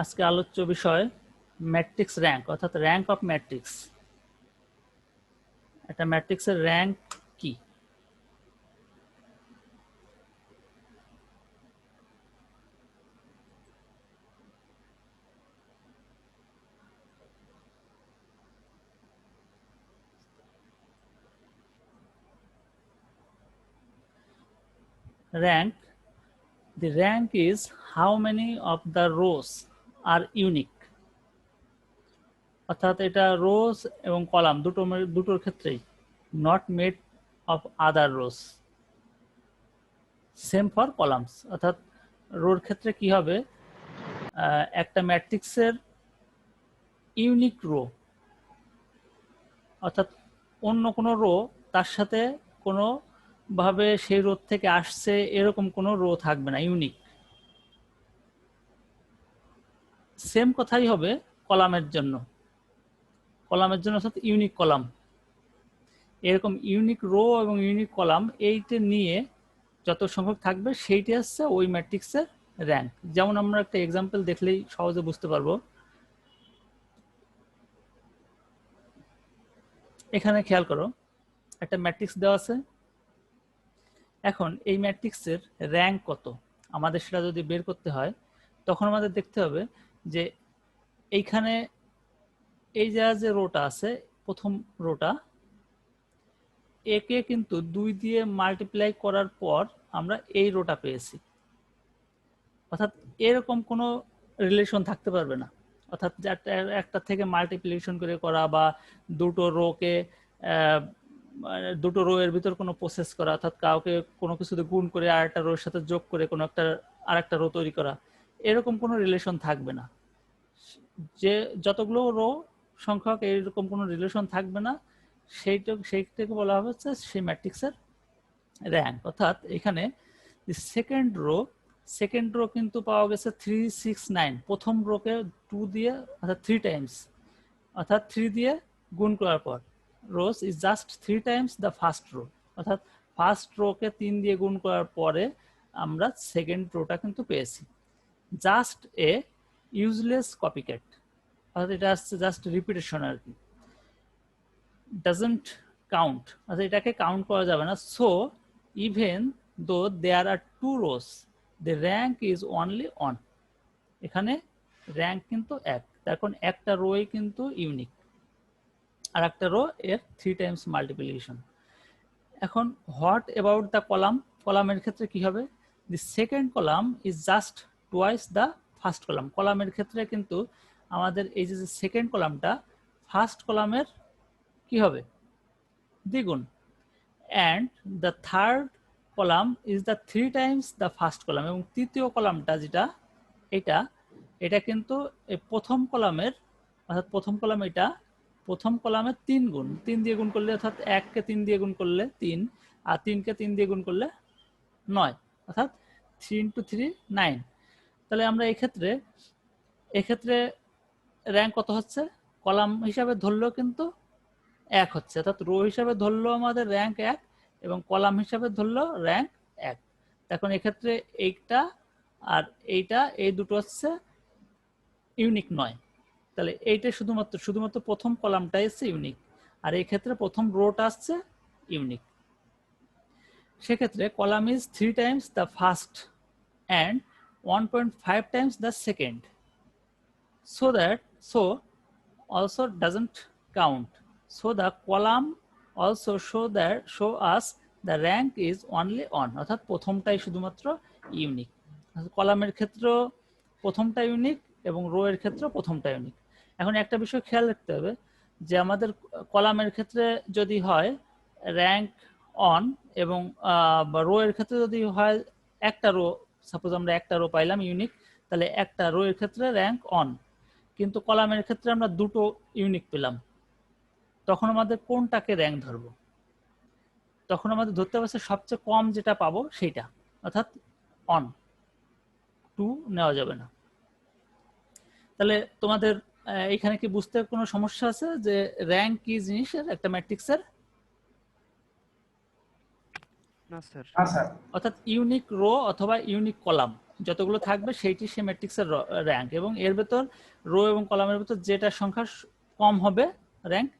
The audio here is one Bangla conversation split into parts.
আজকে আলোচ্য বিষয় ম্যাট্রিক্স র্যাঙ্ক, অর্থাৎ র্যাঙ্ক অফ ম্যাট্রিক্স। একটা ম্যাট্রিক্সের র্যাঙ্ক কি? Rank, the rank is how many of the rows are unique, অর্থাৎ এটা রোজ এবং কলাম দুটোর ক্ষেত্রেই, not made of other rose. Same for columns, অর্থাৎ রোর ক্ষেত্রে কি হবে, একটা ম্যাট্রিক্সের ইউনিক রো, অর্থাৎ অন্য কোনো রো তার সাথে কোনো ভাবে সেই রো থেকে আসছে এরকম কোনো রো থাকবে না, ইউনিক। সেম কথাই হবে কলামের জন্য, অর্থাৎ ইউনিক কলাম। এরকম ইউনিক রো এবং ইউনিক কলাম এইটা নিয়ে যত সংখ্যক থাকবে সেইটি হচ্ছে ওই ম্যাট্রিক্সের র্যাঙ্ক। যেমন আমরা একটা এক্সাম্পল দেখলেই সহজে বুঝতে পারবো। এখানে খেয়াল করো, একটা ম্যাট্রিক্স দেওয়া আছে। এখন এই ম্যাট্রিক্সের র্যাঙ্ক কত আমাদের সেটা যদি বের করতে হয়, তখন আমাদের দেখতে হবে যে এইখানে এই যে রোটা আছে, প্রথম রোটা, একে কিন্তু 2 দিয়ে মাল্টিপ্লাই করার পর আমরা এই রোটা পেয়েছি। অর্থাৎ এরকম কোনো রিলেশন থাকতে পারবে না, অর্থাৎ একটা থেকে মাল্টিপ্লিকেশন করে করা বা দুটো রোকে দুটো রো এর ভিতর কোনো প্রসেস করা, অর্থাৎ কাউকে কোনো কিছুতে গুণ করে আরেকটা রোর সাথে যোগ করে কোনো একটা আরেকটা রো তৈরি করা, এরকম কোনো রিলেশন থাকবে না। যে যতগুলো রো সংখ্যক এরকম কোনো রিলেশন থাকবে না, সেইটাকে বলা হচ্ছে সেই ম্যাট্রিক্সের র্যাঙ্ক। অর্থাৎ এখানে সেকেন্ড রো কিন্তু পাওয়া গেছে 369, প্রথম রোকে 2 দিয়ে, অর্থাৎ 3 টাইমস, অর্থাৎ 3 দিয়ে গুণ করার পর rose is just 3 Times the first row, অর্থাৎ ফার্স্ট রোকে 3 দিয়ে গুণ করার পরে আমরা সেকেন্ড রোটা কিন্তু পেয়েছি। জাস্ট এ ইউজলেস কপিক্যাট, অর্থাৎ এটা আসছে জাস্ট রিপিটেশন আর কি, ডাজন্ট কাউন্ট, অর্থাৎ এটাকে কাউন্ট করা যাবে না। So even though there are 2 rows, the rank is only 1, এখানে র্যাঙ্ক কিন্তু 1, তখন একটা রোই কিন্তু ইউনিক, আর একটা রো এর 3 টাইমস মাল্টিপ্লিকেশন। এখন হোয়াট অ্যাবাউট দ্য কলাম, কলামের ক্ষেত্রে কি হবে, the second column is just twice the first column. কলামের ক্ষেত্রে কিন্তু আমাদের এই যে সেকেন্ড কলামটা ফার্স্ট কলামের কি হবে, দ্বিগুণ। And the third column is the 3 Times the first column, এবং তৃতীয় কলামটা যেটা, এটা কিন্তু এই প্রথম কলামের, অর্থাৎ প্রথম কলাম এটা প্রথম কলামের 3 গুণ, 3 দিয়ে গুণ করলে, অর্থাৎ 1 কে 3 দিয়ে গুণ করলে 3, আর 3 কে 3 দিয়ে গুণ করলে 9, অর্থাৎ 3 ইন্টু 3 9। তাহলে আমরা এক্ষেত্রে র্যাঙ্ক কত হচ্ছে, কলাম হিসাবে ধরলেও কিন্তু 1 হচ্ছে, অর্থাৎ রো হিসাবে ধরলেও আমাদের র্যাঙ্ক 1 এবং কলাম হিসাবে ধরলেও র্যাঙ্ক 1। এখন এক্ষেত্রে এইটা আর এইটা, এই দুটো হচ্ছে ইউনিক নয়, তাহলে এইটা শুধুমাত্র প্রথম কলামটাই হচ্ছে ইউনিক, আর এই ক্ষেত্রে প্রথম রোটা আসছে ইউনিক। সেক্ষেত্রে column is 3 Times the first and 1.5 Times the second, so also doesn't count, so the column also show us the rank is only 1, অর্থাৎ প্রথমটাই শুধুমাত্র ইউনিক। কলামের ক্ষেত্রে প্রথমটা ইউনিক এবং রো এর ক্ষেত্রে প্রথমটা ইউনিক। এখন একটা বিষয় খেয়াল রাখতে হবে যে আমাদের কলামের ক্ষেত্রে যদি হয় র্যাঙ্ক অন, এবং রো এর ক্ষেত্রে যদি হয় একটা রো, সাপোজ আমরা একটা রো পাইলাম ইউনিক, তাহলে একটা রো এর ক্ষেত্রে র্যাঙ্ক অন, কিন্তু কলামের ক্ষেত্রে আমরা দুটো ইউনিক পেলাম, তখন আমাদের কোনটাকে র্যাঙ্ক ধরবো, তখন আমাদের ধরতে হবে সবচেয়ে কম যেটা পাবো সেইটা, অর্থাৎ অন, 2 নেওয়া যাবে না। তাহলে তোমাদের এখানে কি বুঝতে কোনো সমস্যা আছে যে র্যাঙ্ক কি জিনিসের একটা ম্যাট্রিক্সের? না স্যার। অর্থাৎ ইউনিক রো অথবা ইউনিক কলাম যতগুলো থাকবে সেইটি সে ম্যাট্রিক্সের র্যাঙ্ক, এবং এর ভেতর রো এবং কলামের ভেতর যেটা সংখ্যা কম হবে র্যাঙ্ক,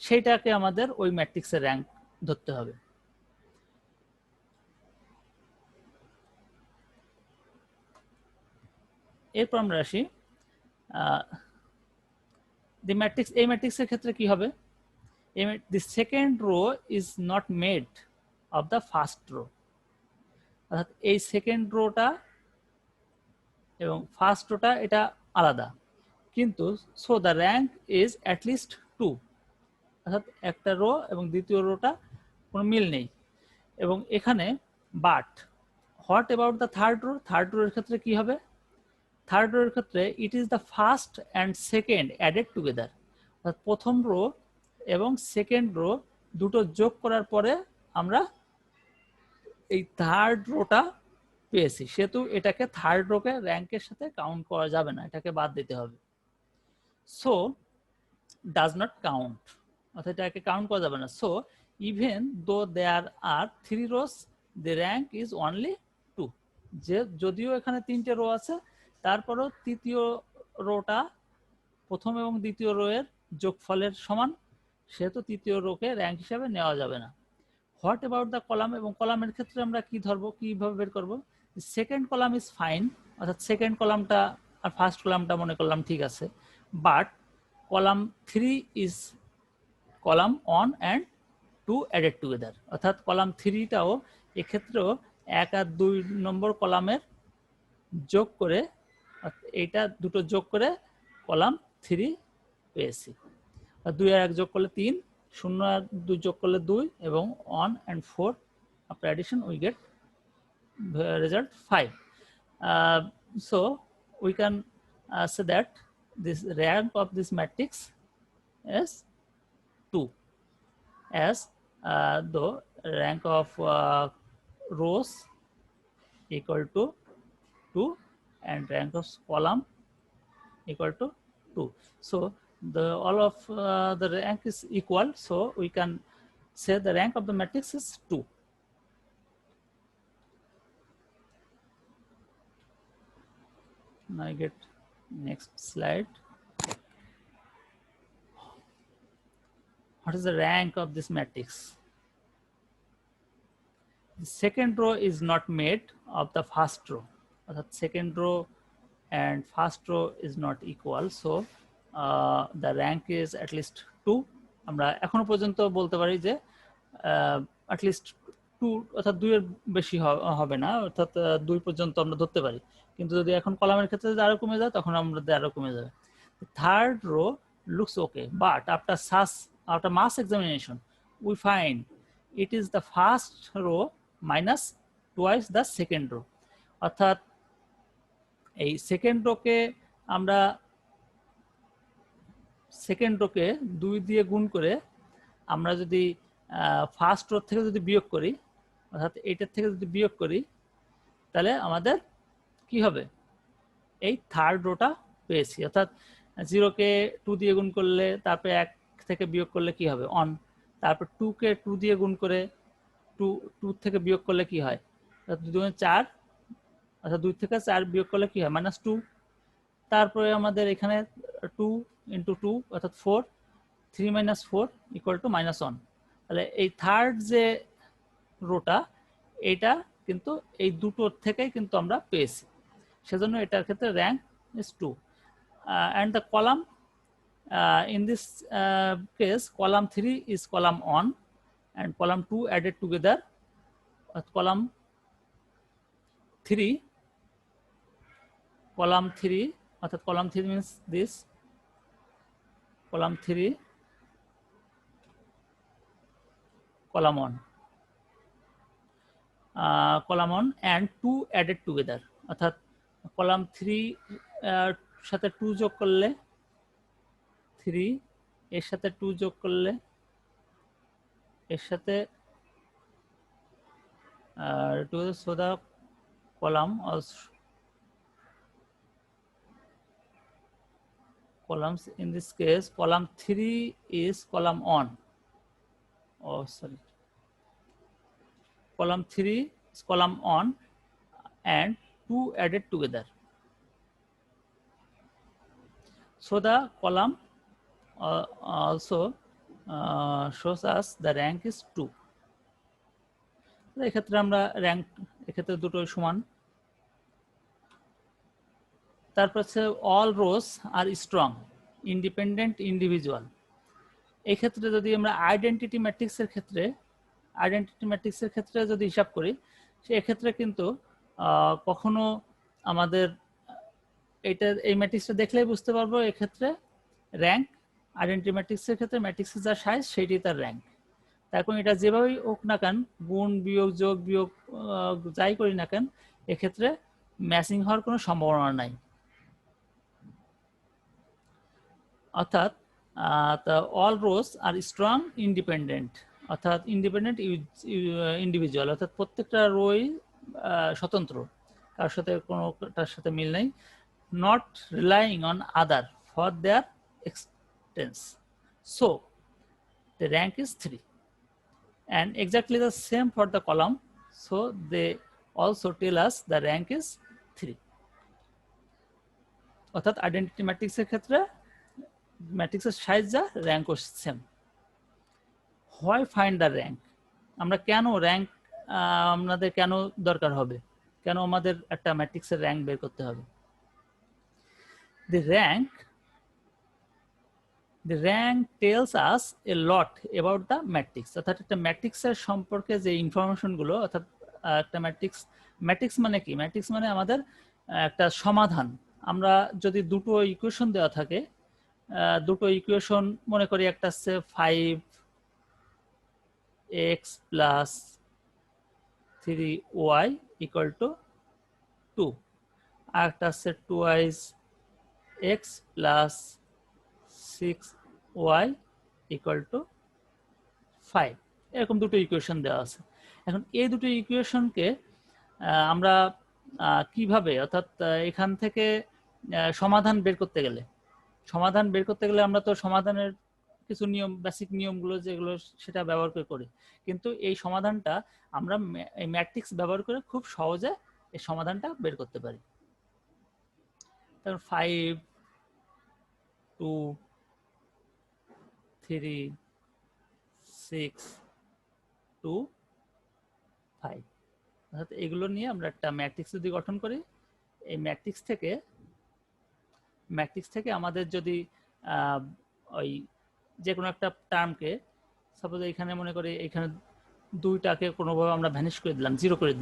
সেইটাকে আমাদের ওই ম্যাট্রিক্সের র্যাঙ্ক ধরতে হবে। এরপর আমরা আসি দি ম্যাট্রিক্স। এই ম্যাট্রিক্সের ক্ষেত্রে কি হবে, the second rho is not made of the first row, অর্থাৎ এই সেকেন্ড রোটা এবং ফার্স্ট রোটা এটা আলাদা, কিন্তু so the rank is at least 2, অর্থাৎ একটা রো এবং দ্বিতীয় রোটা কোনো মিল নেই। এবং এখানে but what about the third row, third রোর ক্ষেত্রে কি হবে, থার্ড রোর ক্ষেত্রে it is the first and second added together, অর্থাৎ প্রথম রো এবং সেকেন্ড রো দুটো যোগ করার পরে আমরা এই থার্ড রোটা পেয়েছি, সেহেতু এটাকে থার্ড রোকে র্যাঙ্কের সাথে কাউন্ট করা যাবে না, এটাকে বাদ দিতে হবে। সো ডাজ নট কাউন্ট, অর্থাৎ এটাকে কাউন্ট করা যাবে না। So even though there are 3 rows the rank is only 2, যে যদিও এখানে 3টে রো আছে, তারপরও তৃতীয় রোটা প্রথম এবং দ্বিতীয় রো এর যোগফলের সমান, সেহেতু তৃতীয় রোকে র্যাঙ্ক হিসাবে নেওয়া যাবে না। হোয়াট অ্যাবাউট দ্য কলাম, এবং কলামের ক্ষেত্রে আমরা কি ধরবো, কিভাবে বের করবো, সেকেন্ড কলাম ইজ ফাইন, অর্থাৎ সেকেন্ড কলামটা আর ফার্স্ট কলামটা মনে করলাম ঠিক আছে, but column 3 is column 1 and 2 added together, অর্থাৎ কলাম 3টাও এক্ষেত্রেও 1 আর 2 নম্বর কলামের যোগ করে, এইটা দুটো যোগ করে কলাম 3 পেয়েছি। 2 আর 1 যোগ করলে 3, 0 আর 2 যোগ করলে 2, এবং 1 and 4 after addition we get result 5. So we can say that this rank of this matrix is 2, as the rank of rows equal to 2 and rank of column equal to 2. So the all of the rank is equal, so we can say the rank of the matrix is 2. Now I get next slide. What is the rank of this matrix? The second row is not made of the first row, the second row and first row is not equal, so the rank is at least 2. আমরা এখনো পর্যন্ত বলতে পারি যে at least 2, অর্থাৎ 2 এর বেশি হবে না, অর্থাৎ 2 পর্যন্ত আমরা ধরতে পারি, কিন্তু যদি এখন কলামের ক্ষেত্রে যদি আরো কমে যায় তখন আমরা আরো কমে যাবে। Third rho looks okay, but after mass examination we find it is the first row minus twice the second row, অর্থাৎ এই সেকেন্ড রোকে আমরা সেকেন্ড রোকে 2 দিয়ে গুণ করে আমরা যদি ফার্স্ট রো থেকে যদি বিয়োগ করি, অর্থাৎ এইটার থেকে যদি বিয়োগ করি, তাহলে আমাদের কি হবে, এই থার্ড রোটা পেয়েছি। অর্থাৎ 0কে 2 দিয়ে গুণ করলে তারপরে 1 থেকে বিয়োগ করলে কি হবে, 1, তারপর 2কে 2 দিয়ে গুণ করে 2 থেকে বিয়োগ করলে কি হয়, 2 4, অর্থাৎ 2 থেকে 4 বিয়োগ করলে কি হয়, -2, তারপরে আমাদের এখানে 2 × 2 অর্থাৎ 4, 3 - 4 = -1, তাহলে এই থার্ড যে রোটা এটা কিন্তু এই দুটোর থেকেই কিন্তু আমরা পেয়েছি, সেজন্য এটার ক্ষেত্রে rank is 2. And the column in this case column 3 is column 1 and column 2 added together, column 3 অর্থাৎ column 3 means this, column 3 column 1, column 1 and 2 added together, অর্থাৎ column 3 সাথে 2 যোগ করলে 3, এর সাথে 2 যোগ করলে এর সাথে so the column also columns in this case column 3 is column 1, column 3 is column 1 and 2 added together. So the column also shows us the rank is 2. এক্ষেত্রে আমরা র্যাঙ্ক এক্ষেত্রে দুটোই সমান। তারপর হচ্ছে অল রোস আর স্ট্রং ইন্ডিপেন্ডেন্ট ইন্ডিভিজুয়াল। এই ক্ষেত্রে যদি আমরা আইডেন্টিটি ম্যাট্রিক্সের ক্ষেত্রে যদি হিসাব করি, সেক্ষেত্রে কিন্তু কখনো আমাদের এই ম্যাট্রিক্সটা দেখলেই বুঝতে পারবো এক্ষেত্রে র্যাঙ্ক আইডেন্টিটি ম্যাট্রিক্সের ক্ষেত্রে ম্যাট্রিক্সের যা সাইজ সেটি তার র্যাঙ্ক। এখন এটা যেভাবেই হোক না কেন, গুণ বিয়োগ যোগ বিয়োগ যাই করি না কেন, এক্ষেত্রে ম্যাচিং হওয়ার কোনো সম্ভাবনা নাই। অর্থাৎ অল রোস আর স্ট্রং ইন্ডিপেন্ডেন্ট, অর্থাৎ ইন্ডিপেন্ডেন্ট ইন্ডিভিজুয়াল, অর্থাৎ প্রত্যেকটা রোই স্বতন্ত্র, কার সাথে কোনোটার সাথে মিল নেই। Not relying on other for their এক্সটেন্স, so the rank is 3, and exactly the same for the column, so they also tell us the rank is 3. অর্থাৎ আইডেন্টিটি ম্যাট্রিক্সের ক্ষেত্রে ম্যাট্রিক্সের সাইজ যা, র্যাঙ্কও same. Why find the rank, আমরা কেন র্যাঙ্ক আমাদের কেন দরকার হবে, কেন আমাদের একটা ম্যাট্রিক্সের র্যাঙ্ক বের করতে হবে? The rank tells us a lot about the matrix. অর্থাৎ একটা ম্যাট্রিক্সের সম্পর্কে যে ইনফরমেশনগুলো, অর্থাৎ একটা ম্যাট্রিক্স মানে কি? ম্যাট্রিক্স মানে আমাদের একটা সমাধান। আমরা যদি দুটো ইকুয়েশন দেওয়া থাকে, দুটো ইকুয়েশন মনে করি, একটা হচ্ছে 5x + 3y = 2, আর একটা হচ্ছে 2x + 6y = 5, এরকম দুটো ইকুয়েশন দেওয়া আছে। এখন এই দুটো ইকুয়েশনকে আমরা কিভাবে, অর্থাৎ এখান থেকে সমাধান বের করতে গেলে আমরা তো সমাধানের কিছু নিয়ম, বেসিক নিয়মগুলো যেগুলো সেটা ব্যবহার করে করি, কিন্তু এই সমাধানটা আমরা এই ম্যাট্রিক্স ব্যবহার করে খুব সহজে এই সমাধানটা বের করতে পারি। তারপর 5, 2, 3, 6, 2, 5, অর্থাৎ এগুলো নিয়ে আমরা একটা ম্যাট্রিক্স যদি গঠন করি, এই ম্যাট্রিক্স থেকে আমাদের যদি ওই যে কোনো একটা টার্মকে, সাপোজ এখানে মনে করি এখানে 2টাকে কোনোভাবে আমরা ভ্যানিশ করে দিলাম, জিরো করে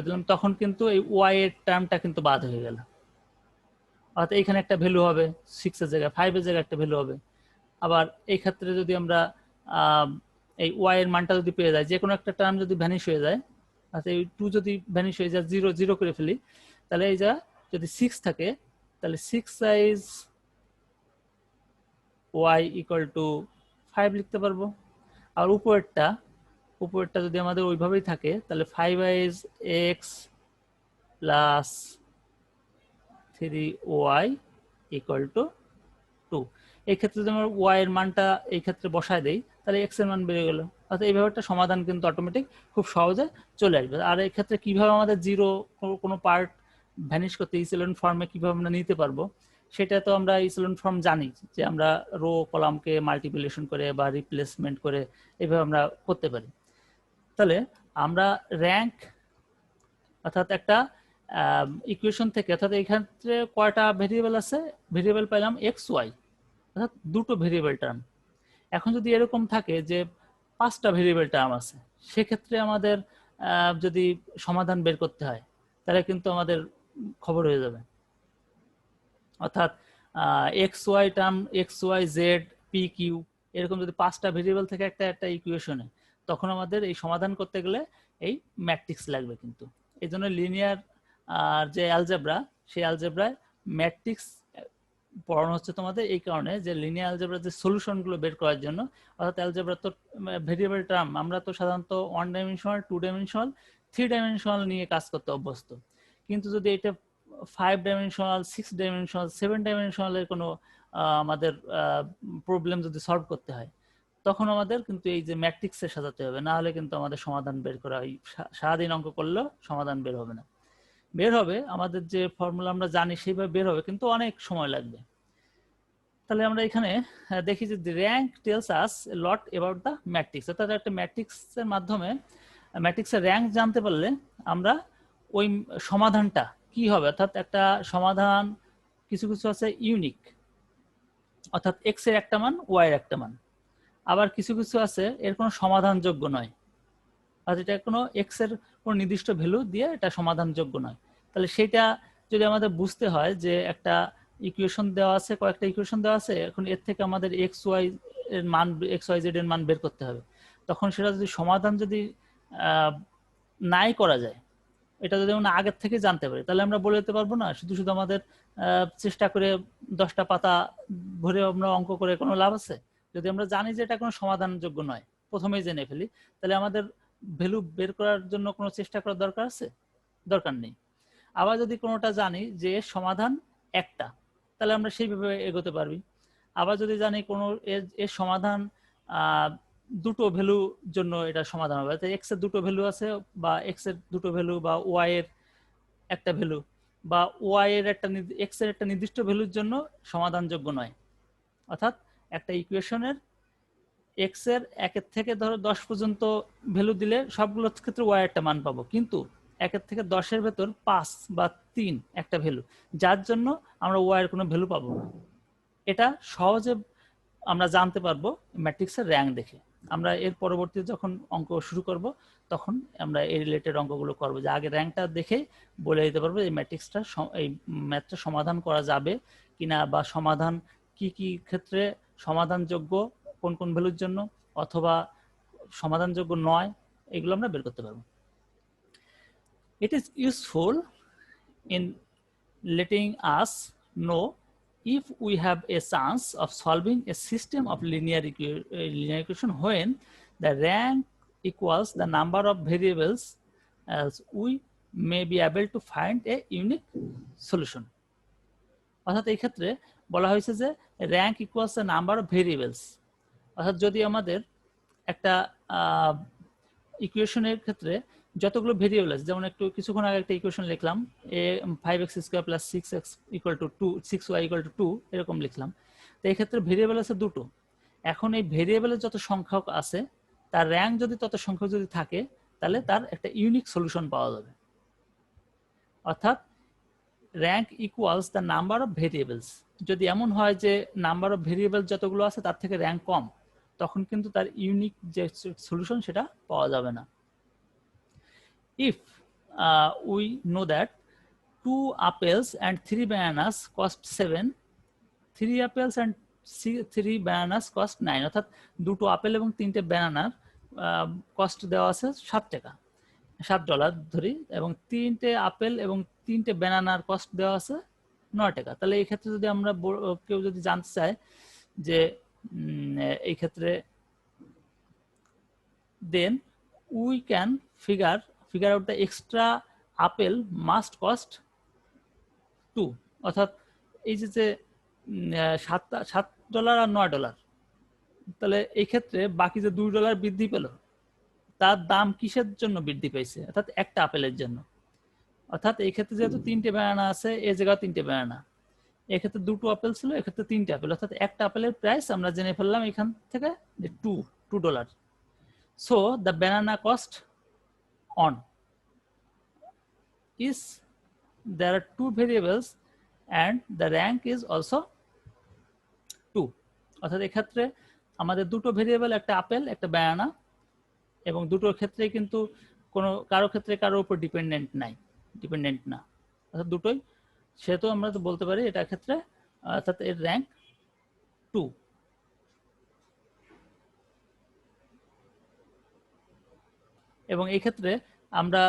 দিলাম, তখন কিন্তু এই ওয়াই এর টার্মটা কিন্তু বাদ হয়ে গেল। অর্থাৎ এখানে একটা ভ্যালু হবে 6 এর জায়গায় 5 এর জায়গায় একটা ভ্যালু হবে। আবার এই ক্ষেত্রে যদি আমরা এই ওয়াই এর মানটা যদি পেয়ে যাই, যে কোনো একটা টার্ম যদি ভ্যানিশ হয়ে যায়, আচ্ছা এই 2 যদি ভ্যানিশ হয়ে যায়, 0 করে ফেলি, তাহলে এই যা যদি 6 থাকে, তাহলে 6 সাইজ y = 5 লিখতে পারবো। আর উপরেরটা যদি আমাদের ওইভাবেই থাকে, তাহলে 5x + 3y = 2। এই ক্ষেত্রে যদি আমরা y এর মানটা এই ক্ষেত্রে বসায় দেই, তাহলে x এর মান বেড়ে গেল। অর্থাৎ এইভাবে একটা সমাধান কিন্তু অটোমেটিক খুব সহজে চলে আসবে। আর এই ক্ষেত্রে কিভাবে আমাদের জিরো কোনো পার্ট ভ্যানিশ করতে ইচেলন ফর্মে কিভাবে আমরা নিতে পারবো, সেটা তো আমরা ইচেলন ফর্ম জানি, যে আমরা রো কলামকে মাল্টিপ্লিকেশন করে বা রিপ্লেসমেন্ট করে এইভাবে আমরা করতে পারি। তাহলে আমরা র্যাঙ্ক, অর্থাৎ একটা ইকুয়েশন থেকে, অর্থাৎ এই ক্ষেত্রে কয়টা ভেরিয়েবল আছে? ভেরিয়েবল পেলাম x, y, অর্থাৎ দুটো ভেরিয়েবল টার্ম। এখন যদি এরকম থাকে যে 5টা ভেরিয়েবল টার্ম আছে, সেক্ষেত্রে আমাদের যদি সমাধান বের করতে হয়, তাহলে কিন্তু আমাদের খবর হয়ে যাবে। অর্থাৎ xy term, xy z p q, এরকম যদি 5টা ভেরিয়েবল থেকে একটা ইকুয়েশনে, তখন আমাদের এই সমাধান করতে গেলে এই ম্যাট্রিক্স লাগবে। কিন্তু এই জন্য লিনিয়ার যে অ্যালজেব্রা, সেই অ্যালজেব্রায় ম্যাট্রিক্স পড়ানো হচ্ছে তোমাদের এই কারণে, যে লিনিয়ার অ্যালজেব্রার যে সলিউশনগুলো বের করার জন্য। অর্থাৎ অ্যালজেব্রা তো ভেরিয়েবল টার্ম, আমরা তো সাধারণত 1 ডাইমেনশনাল, 2 ডাইমেনশনাল, 3 ডাইমেনশনাল নিয়ে কাজ করতে অভ্যস্ত। কিন্তু যদি এটা 5 ডাইমেনশনাল, 6 ডাইমেনশনাল, 7 ডাইমেনশনালের কোনো আমাদের প্রবলেম যদি সলভ করতে হয়, তখন আমাদের কিন্তু এই যে ম্যাট্রিক্সে সাজাতে হবে, না হলে কিন্তু আমাদের সমাধান বের করা হয় সারাদিন অঙ্ক করলেও সমাধান বের হবে না। বের হবে আমাদের যে ফর্মুলা আমরা জানি সেইভাবে বের হবে, কিন্তু অনেক সময় লাগবে। তাহলে আমরা এখানে দেখি যে the rank tells us a lot about the matrix, অর্থাৎ একটা ম্যাট্রিক্সের মাধ্যমে ম্যাট্রিক্সের র্যাঙ্ক জানতে পারলে আমরা ওই সমাধানটা কি হবে, অর্থাৎ একটা সমাধান কিছু কিছু আছে ইউনিক, অর্থাৎ এক্স এর একটা মান ওয়াই এর একটা মান, আবার কিছু কিছু আছে এর কোনো সমাধানযোগ্য নয়, আর এটা কোনো এক্স এর কোনো নির্দিষ্ট ভ্যালু দিয়ে এটা সমাধানযোগ্য নয়। তাহলে সেটা যদি আমাদের বুঝতে হয় যে একটা ইকুয়েশন দেওয়া আছে, কয়েকটা ইকুয়েশন দেওয়া আছে, এখন এর থেকে আমাদের এক্স ওয়াই এর মান, এক্স ওয়াই জেড এর মান বের করতে হবে, তখন সেটা যদি সমাধান যদি নাই করা যায়, এটা যদি আমরা আগের থেকে জানতে পারি, তাহলে আমরা বলে দিতে পারবো না শুধু শুধু আমাদের চেষ্টা করে 10টা পাতা ভরে আমরা অঙ্ক করে কোনো লাভ আছে? যদি আমরা জানি যে এটা কোনো সমাধানযোগ্য নয়, প্রথমেই জেনে ফেলি, তাহলে আমাদের ভ্যালু বের করার জন্য কোনো চেষ্টা করার দরকার আছে? দরকার নেই। আবার যদি কোনোটা জানি যে সমাধান একটা, তাহলে আমরা সেইভাবে এগোতে পারবি। আবার যদি জানি কোনো এর সমাধান দুটো ভ্যালু জন্য এটা সমাধান হবে, এক্স এর দুটো ভ্যালু আছে, বা এক্স এর দুটো ভ্যালু, বা ওয়াই এর একটা ভ্যালু, বা ওয়াই এর একটা এক্স এর একটা নির্দিষ্ট ভ্যালুর জন্য সমাধানযোগ্য নয়, অর্থাৎ একটা ইকুয়েশনের এক্স এর 1 থেকে ধরো 10 পর্যন্ত ভ্যালু দিলে সবগুলোর ক্ষেত্রে ওয়াই একটা মান পাবো, কিন্তু 1 থেকে 10-এর ভেতর 5 বা 3 একটা ভ্যালু, যার জন্য আমরা ওয়াই এর কোনো ভ্যালু পাবো না। এটা সহজে আমরা জানতে পারবো ম্যাট্রিক্সের র্যাঙ্ক দেখে। আমরা এর পরবর্তীতে যখন অঙ্ক শুরু করব তখন আমরা এই রিলেটেড অঙ্কগুলো করবো, যে আগে র্যাঙ্কটা দেখে বলে দিতে পারবো এই ম্যাট্রিক্সটা, এই ম্যাথটা সমাধান করা যাবে কিনা, বা সমাধান কি কি ক্ষেত্রে সমাধানযোগ্য, কোন কোন ভ্যালুর জন্য, অথবা সমাধানযোগ্য নয়, এগুলো আমরা বের করতে পারবো। It is useful in letting us know if we have a chance of solving a system of linear equation when the rank equals the number of variables, as we may be able to find a unique solution. অর্থাৎ এই ক্ষেত্রে বলা হয়েছে যে rank equals the number of variables, অর্থাৎ যদি আমাদের একটা ইকুয়েশনের ক্ষেত্রে যতগুলো ভেরিয়েবল আছে, যেমন একটু কিছুক্ষণ আগে একটা ইকুয়েশন লিখলাম, এ 5x² + 6x = 2, 6y = 2, এরকম লিখলাম। তো এই ক্ষেত্রে ভেরিয়েবল আছে দুটো। এখন এই ভেরিয়েবলের যত সংখ্যক আছে তার র্যাঙ্ক যদি তত সংখ্যক যদি থাকে, তাহলে তার একটা ইউনিক সলিউশন পাওয়া যাবে। অর্থাৎ rank equals the number of variables. যদি এমন হয় যে নাম্বার অফ ভেরিয়েবল যতগুলো আছে তার থেকে র্যাঙ্ক কম, তখন কিন্তু তার ইউনিক যে সলিউশন সেটা পাওয়া যাবে না। If we know that 2 apples and 3 bananas cost 7, 3 apples and 3 bananas cost 9, অর্থাৎ দুটো আপেল এবং 3টে ব্যানানার কস্ট দেওয়া আছে $7 ধরি, এবং 3টে আপেল এবং 3টে ব্যানানার কস্ট দেওয়া আছে $9। তাহলে এই ক্ষেত্রে যদি আমরা কেউ যদি জানতে চায় যে এই ক্ষেত্রে, then we can figure out the extra apple must cost 2, অর্থাৎ এই যে $7 আর $9, তাহলে এই ক্ষেত্রে বাকি যে $2 বৃদ্ধি পেল, তার দাম কিসের জন্য বৃদ্ধি পেয়েছে? অর্থাৎ একটা আপেলের জন্য। অর্থাৎ এই ক্ষেত্রে যেহেতু 3টে ব্যানানা আছে, এই জায়গায় 3টে ব্যানানা, এক্ষেত্রে দুটো আপেল ছিল, এক্ষেত্রে 3টে আপেল, অর্থাৎ একটা আপেলের প্রাইস আমরা জেনে ফেললাম এখান থেকে যে $2. So the banana cost on is, there are 2 variables and the rank is also 2, অর্থাৎ এক্ষেত্রে আমাদের দুটো ভেরিয়েবল, একটা আপেল একটা ব্যানানা, এবং দুটোর ক্ষেত্রে কিন্তু কোনো কারো ক্ষেত্রে কারোর উপর ডিপেন্ডেন্ট না, অর্থাৎ দুটোই, সেহেতু আমরা তো বলতে পারি এটার ক্ষেত্রে অর্থাৎ এর র্যাঙ্ক 2। এবং এই ক্ষেত্রে আমরা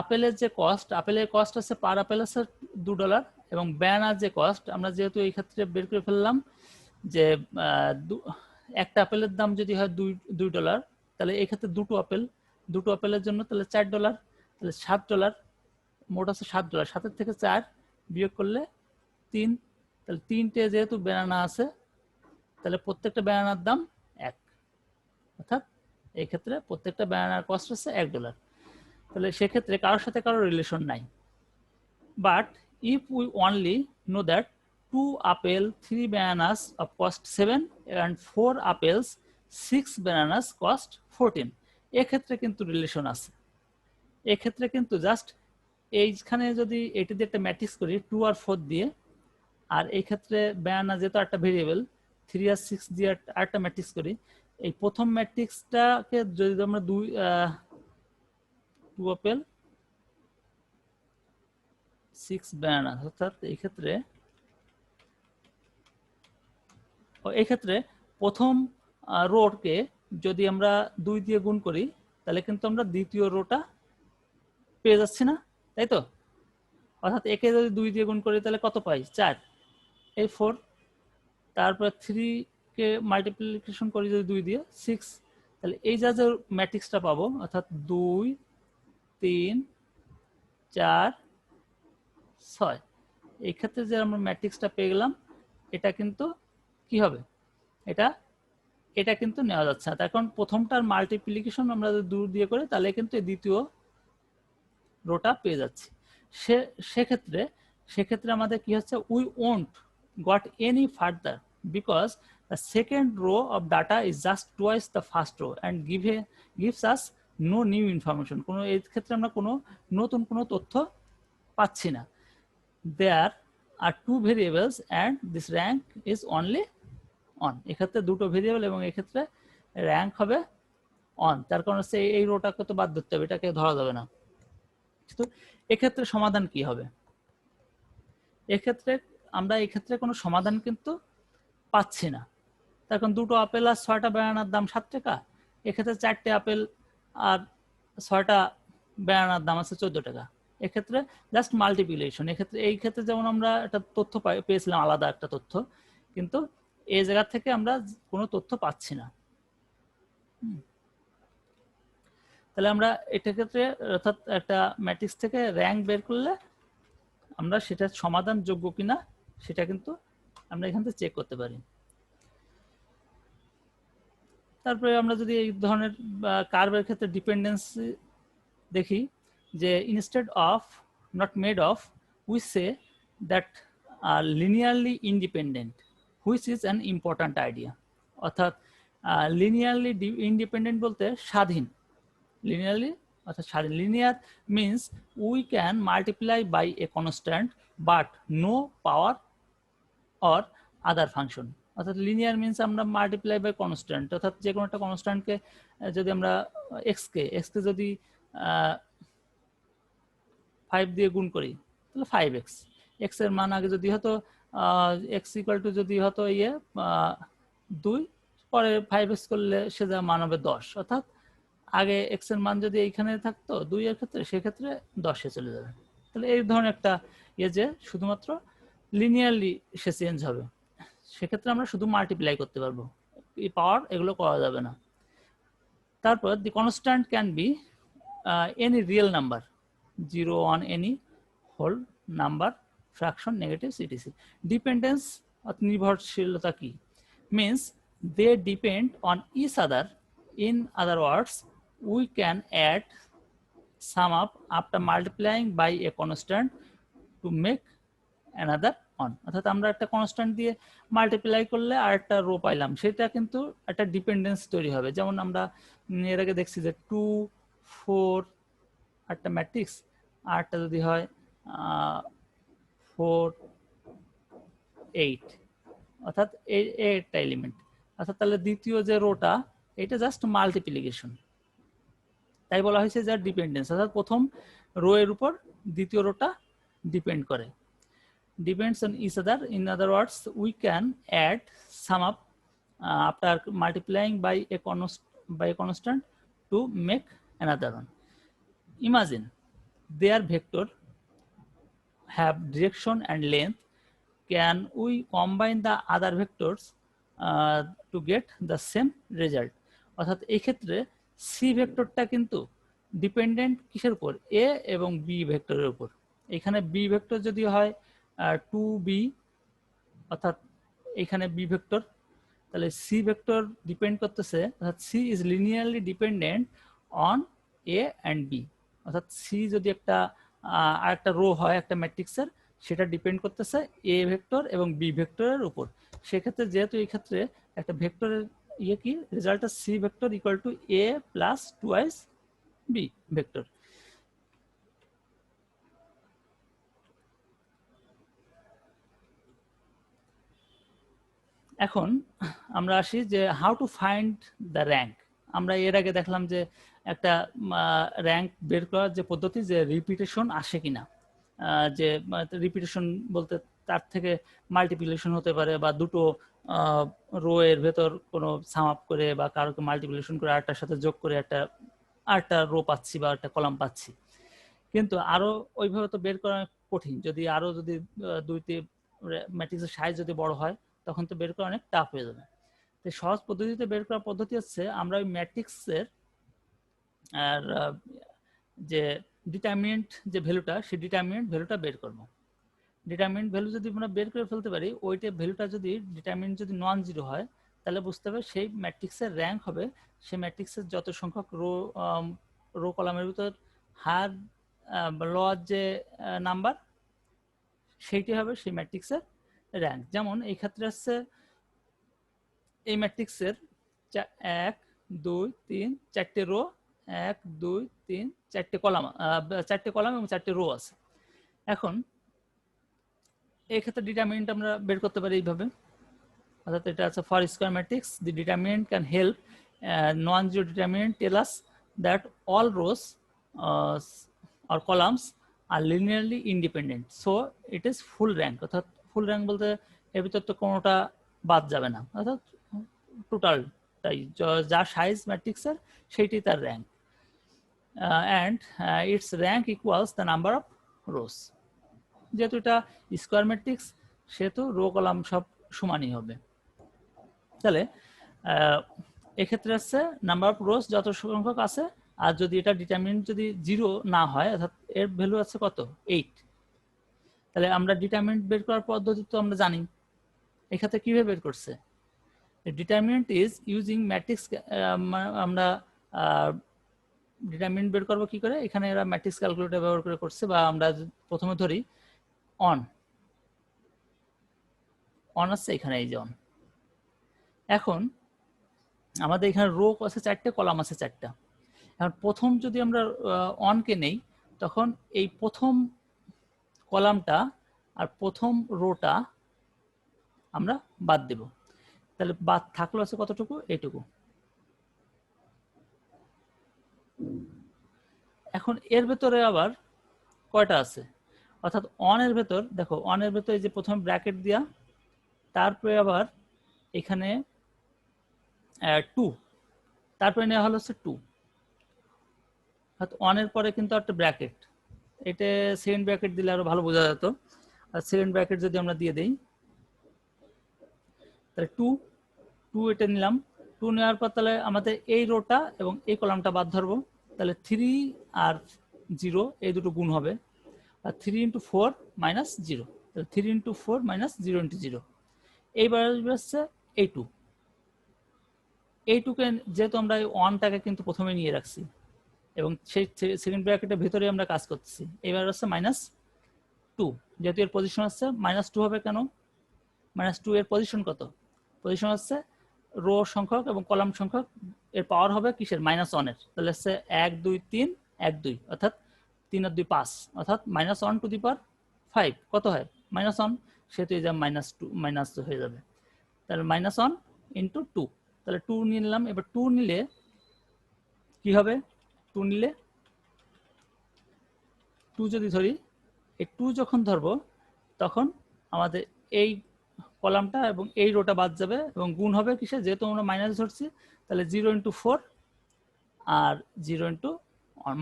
আপেলের যে কস্ট, আপেলের কস্ট আছে পার আপেল আছে $2, এবং ব্যানানার যে কস্ট আমরা যেহেতু এই ক্ষেত্রে বের করে ফেললাম যে একটা আপেলের দাম যদি হয় $2, তাহলে এই ক্ষেত্রে দুটো আপেলের জন্য তাহলে $4, তাহলে $7, মোট আছে $7, 7 থেকে 4 বিয়োগ করলে 3, তাহলে 3টে যেহেতু ব্যানানা আছে, তাহলে প্রত্যেকটা ব্যানানার দাম 1। এই ক্ষেত্রে প্রত্যেকটা ব্যানানার কস্ট হচ্ছে $1। তাহলে সেক্ষেত্রে কারোর সাথে কারোর রিলেশন নাই। But if we only know that 2 apple 3 bananas of cost 7 and 4 apples 6 bananas cost 14, এক্ষেত্রে কিন্তু রিলেশন আছে। এক্ষেত্রে কিন্তু জাস্ট এইখানে যদি এটি দিয়ে একটা ম্যাট্রিক্স করি 2 আর 4 দিয়ে, আর এই ক্ষেত্রে ব্যানানা যেহেতু একটা ভেরিয়েবল 3 আর 6 দিয়ে আরেকটা ম্যাট্রিক্স করি, এই প্রথম ম্যাট্রিক্সটাকে যদি আমরা 2 আপেল 6 ব্যানানা, অর্থাৎ এই ক্ষেত্রে প্রথম রোকে যদি আমরা 2 দিয়ে গুণ করি তাহলে কিন্তু আমরা দ্বিতীয় রোটা পেয়ে যাচ্ছি না, তাই তো? অর্থাৎ একে যদি 2 দিয়ে গুণ করি তাহলে কত পাই? 4, এই 4, তারপর 3 কে মাল্টিপ্লিকেশন করি যদি 2 দিয়ে 6, তাহলে এই যে ম্যাট্রিক্সটা পাবো অর্থাৎ 2 3 4 6, এই ক্ষেত্রে যে আমরা ম্যাট্রিক্সটা পেয়ে গেলাম এটা কিন্তু কি হবে? এটা কিন্তু নেওয়া যাচ্ছে না। এখন প্রথমটার মাল্টিপ্লিকেশন আমরা যদি 2 দিয়ে করি তাহলে কিন্তু দ্বিতীয় রোটা পেয়ে যাচ্ছি। সেক্ষেত্রে আমাদের কি হচ্ছে? We won't goat any further because the second row of data is just twice the first row and gives us no new information. কোনো এই ক্ষেত্রে আমরা কোনো নতুন কোনো তথ্য পাচ্ছি না। There are 2 variables and this rank is only on. এক্ষেত্রে দুটো ভেরিয়েবল এবং এক্ষেত্রে র্যাঙ্ক হবে অন, তার কারণ হচ্ছে এই রোটাকে তো বাদ দিতে হবে, এটাকে ধরা যাবে না। তো এক্ষেত্রে সমাধান কি হবে? এক্ষেত্রে কোনো সমাধান কিন্তু পাচ্ছি না। এখন 2টো আপেল আর 6টা ব্যানানার দাম 7 টাকা, এক্ষেত্রে 4টে আপেল আর 6টা ব্যানানার দাম আছে 14 টাকা। এক্ষেত্রে জাস্ট মাল্টিপ্লিকেশন। এই ক্ষেত্রে যেমন আমরা একটা তথ্য পেয়েছিলাম, আলাদা একটা তথ্য, কিন্তু এই জায়গা থেকে আমরা কোনো তথ্য পাচ্ছি না। তাহলে আমরা এটা ক্ষেত্রে অর্থাৎ একটা ম্যাট্রিক্স থেকে র্যাঙ্ক বের করলে আমরা সেটা সমাধান যোগ্য কিনা সেটা কিন্তু আমরা এখান থেকে চেক করতে পারি। তারপরে আমরা যদি এই ধরনের কার্ভের ক্ষেত্রে ডিপেন্ডেন্সি দেখি, যে instead of not made of we say that are linearly independent which is an important idea. অর্থাৎ লিনিয়ারলি ইন্ডিপেন্ডেন্ট বলতে স্বাধীন, লিনিয়ারলি অর্থাৎ স্বাধীন। Linear means we can multiply by a constant but no power or other function. অর্থাৎ লিনিয়ার মিন্স আমরা মাল্টিপ্লাই বাই কনস্ট্যান্ট, অর্থাৎ যে কোনো একটা কনস্ট্যান্টকে যদি আমরা এক্সকে যদি 5 দিয়ে গুণ করি তাহলে 5x, এক্স এর মান আগে যদি হতো এক্স ইকুয়াল টু যদি হতো 2, পরে 5x করলে সে যা মান হবে 10। অর্থাৎ আগে এক্স এর মান যদি এইখানে থাকতো 2 এর ক্ষেত্রে, সেক্ষেত্রে 10-এ চলে যাবে। তাহলে এই ধরনের একটা যে শুধুমাত্র লিনিয়ারলি সে চেঞ্জ হবে, সেক্ষেত্রে আমরা শুধু মাল্টিপ্লাই করতে পারবো, এই পাওয়ার এগুলো করা যাবে না। তারপর the constant can be any real number, 0 1 any whole number, fraction, negative, সিটিসি। ডিপেন্ডেন্স অর্থাৎ নির্ভরশীলতা কি? Means they depend on each other. In other words we can add sum up after multiplying by a constant to make another on. অর্থাৎ আমরা একটা কনস্ট্যান্ট দিয়ে মাল্টিপ্লাই করলে আর একটা রো পাইলাম, সেটা কিন্তু একটা ডিপেন্ডেন্স তৈরি হবে। যেমন আমরা এর আগে দেখছি যে 2 4 একটা ম্যাট্রিক্স, আর একটা যদি হয় 4 8, অর্থাৎ একটা এলিমেন্ট। অর্থাৎ তাহলে দ্বিতীয় যে রোটা এটা জাস্ট মাল্টিপ্লিকেশন, তাই বলা হয়েছে যে ডিপেন্ডেন্স, অর্থাৎ প্রথম রো এর উপর দ্বিতীয় রোটা ডিপেন্ড করে, depends on each other. In other words, we can add sum up after multiplying by a constant to make another one. Imagine their vector have direction and length. Can we combine the other vectors to get the same result? অর্থাৎ এই ক্ষেত্রে সি ভেক্টরটা কিন্তু ডিপেন্ডেন্ট কিসের উপর? এ এবং বি ভেক্টরের উপর। এখানে বি ভেক্টর যদি হয় 2b, অর্থাৎ এখানে বি ভেক্টর তাহলে সি ভেক্টর ডিপেন্ড করতেছে, অর্থাৎ C is linearly dependent on A and B, অর্থাৎ সি যদি একটা আরেকটা রো হয় একটা ম্যাট্রিক্সের, সেটা ডিপেন্ড করতেছে এ ভেক্টর এবং বি ভেক্টরের উপর। সেক্ষেত্রে যেহেতু এই ক্ষেত্রে একটা ভেক্টরের কি result C vector equal to A plus twice B vector. এখন আমরা আসি যে how to find the rank. আমরা এর আগে দেখলাম যে একটা র্যাঙ্ক বের করার যে পদ্ধতি, যে রিপিটেশন আসে কিনা, যে রিপিটেশন বলতে তার থেকে মাল্টিপ্লিকেশন হতে পারে, বা দুটো রো এর ভেতর কোনো সাম আপ করে বা কারোকে মাল্টিপ্লিকেশন করে আরেকটার সাথে যোগ করে আরেকটা রো পাচ্ছি বা একটা কলাম পাচ্ছি। কিন্তু আরো ওইভাবে তো বের করা কঠিন, যদি আরো যদি দুইটি ম্যাট্রিক্সের সাইজ যদি বড় হয় তখন তো বের করা অনেক টাফ হয়ে যাবে। তো সহজ পদ্ধতিতে বের করার পদ্ধতি হচ্ছে আমরা ওই ম্যাট্রিক্সের আর যে ডিটারমিনেন্ট যে ভ্যালুটা, সেই ডিটারমিনেন্ট ভ্যালুটা বের করব। ডিটারমিনেন্ট ভ্যালু যদি আমরা বের করে ফেলতে পারি, ওইটা ভ্যালুটা যদি ডিটারমিনেন্ট যদি নন জিরো হয়, তাহলে বুঝতে হবে সেই ম্যাট্রিক্সের র্যাঙ্ক হবে সেই ম্যাট্রিক্সের যত সংখ্যক রো কলামের ভিতর হার লওয়ার যে নাম্বার, সেইটি হবে সেই ম্যাট্রিক্সের র্যাঙ্ক। যেমন এই ক্ষেত্রে হচ্ছে এই ম্যাট্রিক্সের 1 2 3 4টে রো, 1 2 3 4টে কলাম, 4টে কলাম এবং 4টে রো আছে। এখন এই ক্ষেত্রে ডিটারমিনেন্ট আমরা বের করতে পারি এইভাবে, অর্থাৎ এটা আছে for square matrix the determinant can help non zero determinant tell us that all rows or columns are linearly independent, so it is full rank। অর্থাৎ ফুল র্যাঙ্ক বলতে এর ভিতর তো কোনোটা বাদ যাবে না, অর্থাৎ টোটালটাই যা সাইজ ম্যাট্রিক্সের সেইটি তার rank, and it's rank equals the number of rose. যেহেতু এটা স্কোয়ার ম্যাট্রিক্স সেহেতু রো কলাম সব সমানই হবে। তাহলে এক্ষেত্রে হচ্ছে নাম্বার অফ রোস যত সংখ্যক আছে, আর যদি এটা ডিটারমিনেন্ট যদি জিরো না হয়, অর্থাৎ এর ভ্যালু আছে কত 8, তাহলে আমরা ডিটারমিনেন্ট বের করার পদ্ধতি তো আমরা জানি। এক্ষেত্রে কিভাবে বের করছে, ডিটারমিনেন্ট ইজ ইউজিং ম্যাট্রিক্স। আমরা ডিটারমিনেন্ট বের করবো কি করে, এখানে এরা ম্যাট্রিক্স ক্যালকুলেটর ব্যবহার করে করছে, বা আমরা প্রথমে ধরি অন আছে এখানে, এই যে অন। এখন আমাদের এখানে রো আছে 4টে, কলাম আছে 4টা। এখন প্রথম যদি আমরা অনকে নেই, তখন এই প্রথম কলামটা আর প্রথম রোটা আমরা বাদ দেব, তাহলে বাদ থাকলো আছে কতটুকু, এইটুকু। এখন এর ভেতরে আবার কয়টা আছে, অর্থাৎ অনের ভেতর দেখো, অনের ভেতর এই যে প্রথম ব্র্যাকেট দিয়া, তারপরে আবার এখানে 2, তারপরে নেওয়া হলো হচ্ছে 2, অর্থাৎ অনের পরে কিন্তু একটা ব্র্যাকেট, এটা সেকেন্ড ব্র্যাকেট দিলে আরো ভালো বোঝা যেত। আর সেকেন্ড ব্র্যাকেট যদি আমরা দিয়ে দেই, তাহলে 2 এটা নিলাম। 2 নেওয়ার পর তাহলে আমাদের এই রোটা এবং এই কলামটা বাদ ধরবো, তাহলে 3 আর 0 এই দুটো গুণ হবে, আর 3 × 4 - 0, তাহলে 3 × 4 - 0 × 0। এইবার হচ্ছে এই 2, এই 2কে যেহেতু আমরা এই 1টাকে কিন্তু প্রথমে নিয়ে রাখছি এবং সেই সেকেন্ড ব্র্যাকেটের ভেতরে আমরা কাজ করতেছি, এবার হচ্ছে -2, যেহেতু এর পজিশন হচ্ছে -2 হবে কেন, -2 এর পজিশন কত, পজিশন হচ্ছে রো সংখ্যক এবং কলাম সংখ্যক এর পাওয়ার হবে কিসের, -1 এর, তাহলে হচ্ছে 1 2 3 1 2, অর্থাৎ 3 আর 2 5, অর্থাৎ -1 টু দি পাওয়ার 5 কত হয় -1, সেহেতু এই যে -2 হয়ে যাবে, তাহলে -1 × 2, তাহলে 2 নিয়ে নিলাম। এবার 2 নিলে কি হবে, 2 নিলে 2 যদি ধরি, এই 2 যখন ধরবো তখন আমাদের এই কলামটা এবং এই রোটা বাদ যাবে এবং গুণ হবে কিসে, যেহেতু আমরা মাইনাস ধরছি, তাহলে 0 × 4 আর 0 ×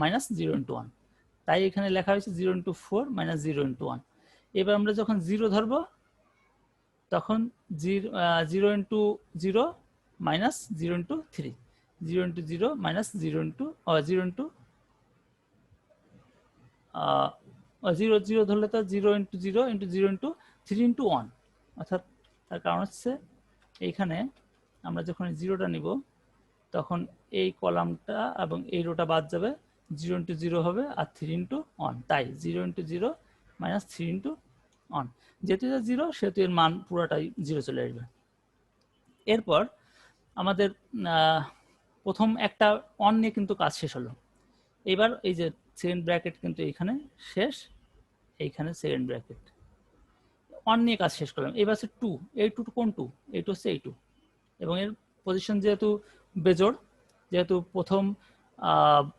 -0 × 1, তাই এখানে লেখা হয়েছে 0 × 4 - 0 × 1। এবার আমরা যখন 0 ধরবো তখন 0 × 0 - 0 × 3, 0 × 0 - 0 - 0 × 0 0 ধরলে তো 0 × 0 × 0 × 3 × 1, অর্থাৎ তার কারণ হচ্ছে এইখানে আমরা যখন জিরোটা নিব তখন এই কলামটা এবং এই রোটা বাদ যাবে, 0 ইন্টু 0 হবে আর 3 ইন্টু 1, তাই 0 ইন্টু 0 মাইনাস 3 ইন্টু 1, যেহেতু এটা 0 সেহেতু এর মান পুরোটাই 0 চলে আসবে। এরপর আমাদের প্রথম একটা অন নিয়ে কিন্তু কাজ শেষ হলো। এবার এই যে সেকেন্ড ব্র্যাকেট কিন্তু এইখানে শেষ, এইখানে সেকেন্ড ব্র্যাকেট অন নিয়ে কাজ শেষ করলাম। এবার হচ্ছে 2, এই 2 কোন 2? এইটা হচ্ছে এই 2 এবং এর পজিশন যেহেতু বেজোড়, যেহেতু প্রথম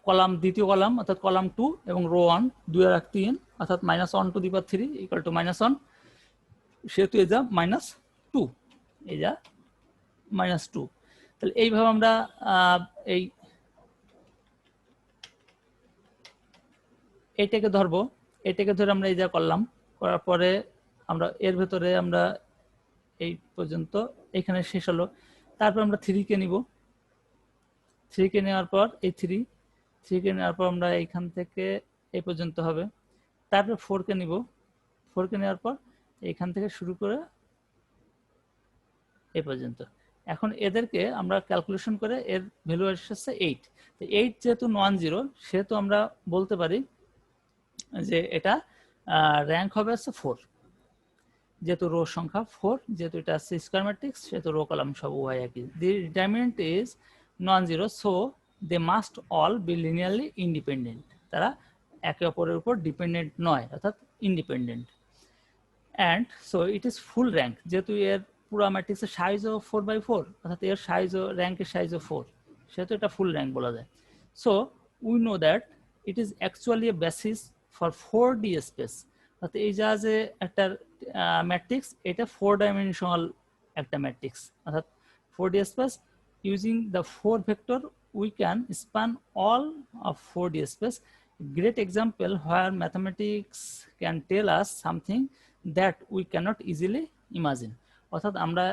কলাম দ্বিতীয় কলাম অর্থাৎ কলাম 2 এবং রো 1 2 আর 3 অর্থাৎ -1 to the power 3 equal to -1, সেহেতু এই যা -2, এই যা -2। তাহলে এইভাবে আমরা এইটাকে ধরবো, এটাকে ধরে আমরা এই যা করলাম, করার পরে আমরা এর ভেতরে আমরা এই পর্যন্ত এখানে শেষ হলো। তারপর আমরা 3 কে নিব, 3 কে নেওয়ার পর এই 3 কে নেওয়ার পর আমরা এইখান থেকে এই পর্যন্ত হবে। তারপর 4 কে নিব, 4 কে নেওয়ার পর এইখান থেকে শুরু করে এই পর্যন্ত। এখন এদেরকে আমরা ক্যালকুলেশন করে এর ভ্যালু আসছে 8। তো 8 যেহেতু নন জিরো সেহেতু আমরা বলতে পারি যে এটা র্যাঙ্ক হবে হচ্ছে 4, যেহেতু রো সংখ্যা 4, যেহেতু এটা আছে স্কয়ার ম্যাট্রিক্স সেহেতু রো কলাম সব উভয় একই। The determinant is non zero, so they must all be linearly independent, তারা একে অপরের উপর ডিপেন্ডেন্ট নয় অর্থাৎ independent. And so it is full rank, যেহেতু এর পুরো ম্যাট্রিক্সের সাইজও 4/4 অর্থাৎ এর সাইজও র্যাঙ্কের সাইজও 4, সেহেতু এটা ফুল র্যাঙ্ক বলা যায়। So we know that it is actually A basis for 4D space, অর্থাৎ এই যা যে একটা ম্যাট্রিক্স এটা 4 ডাইমেনশনাল একটা ম্যাট্রিক্স, অর্থাৎ 4D space using the 4 vector we can span all of 4D space. Great example where mathematics can tell us something that we cannot easily imagine. অর্থাৎ আমরা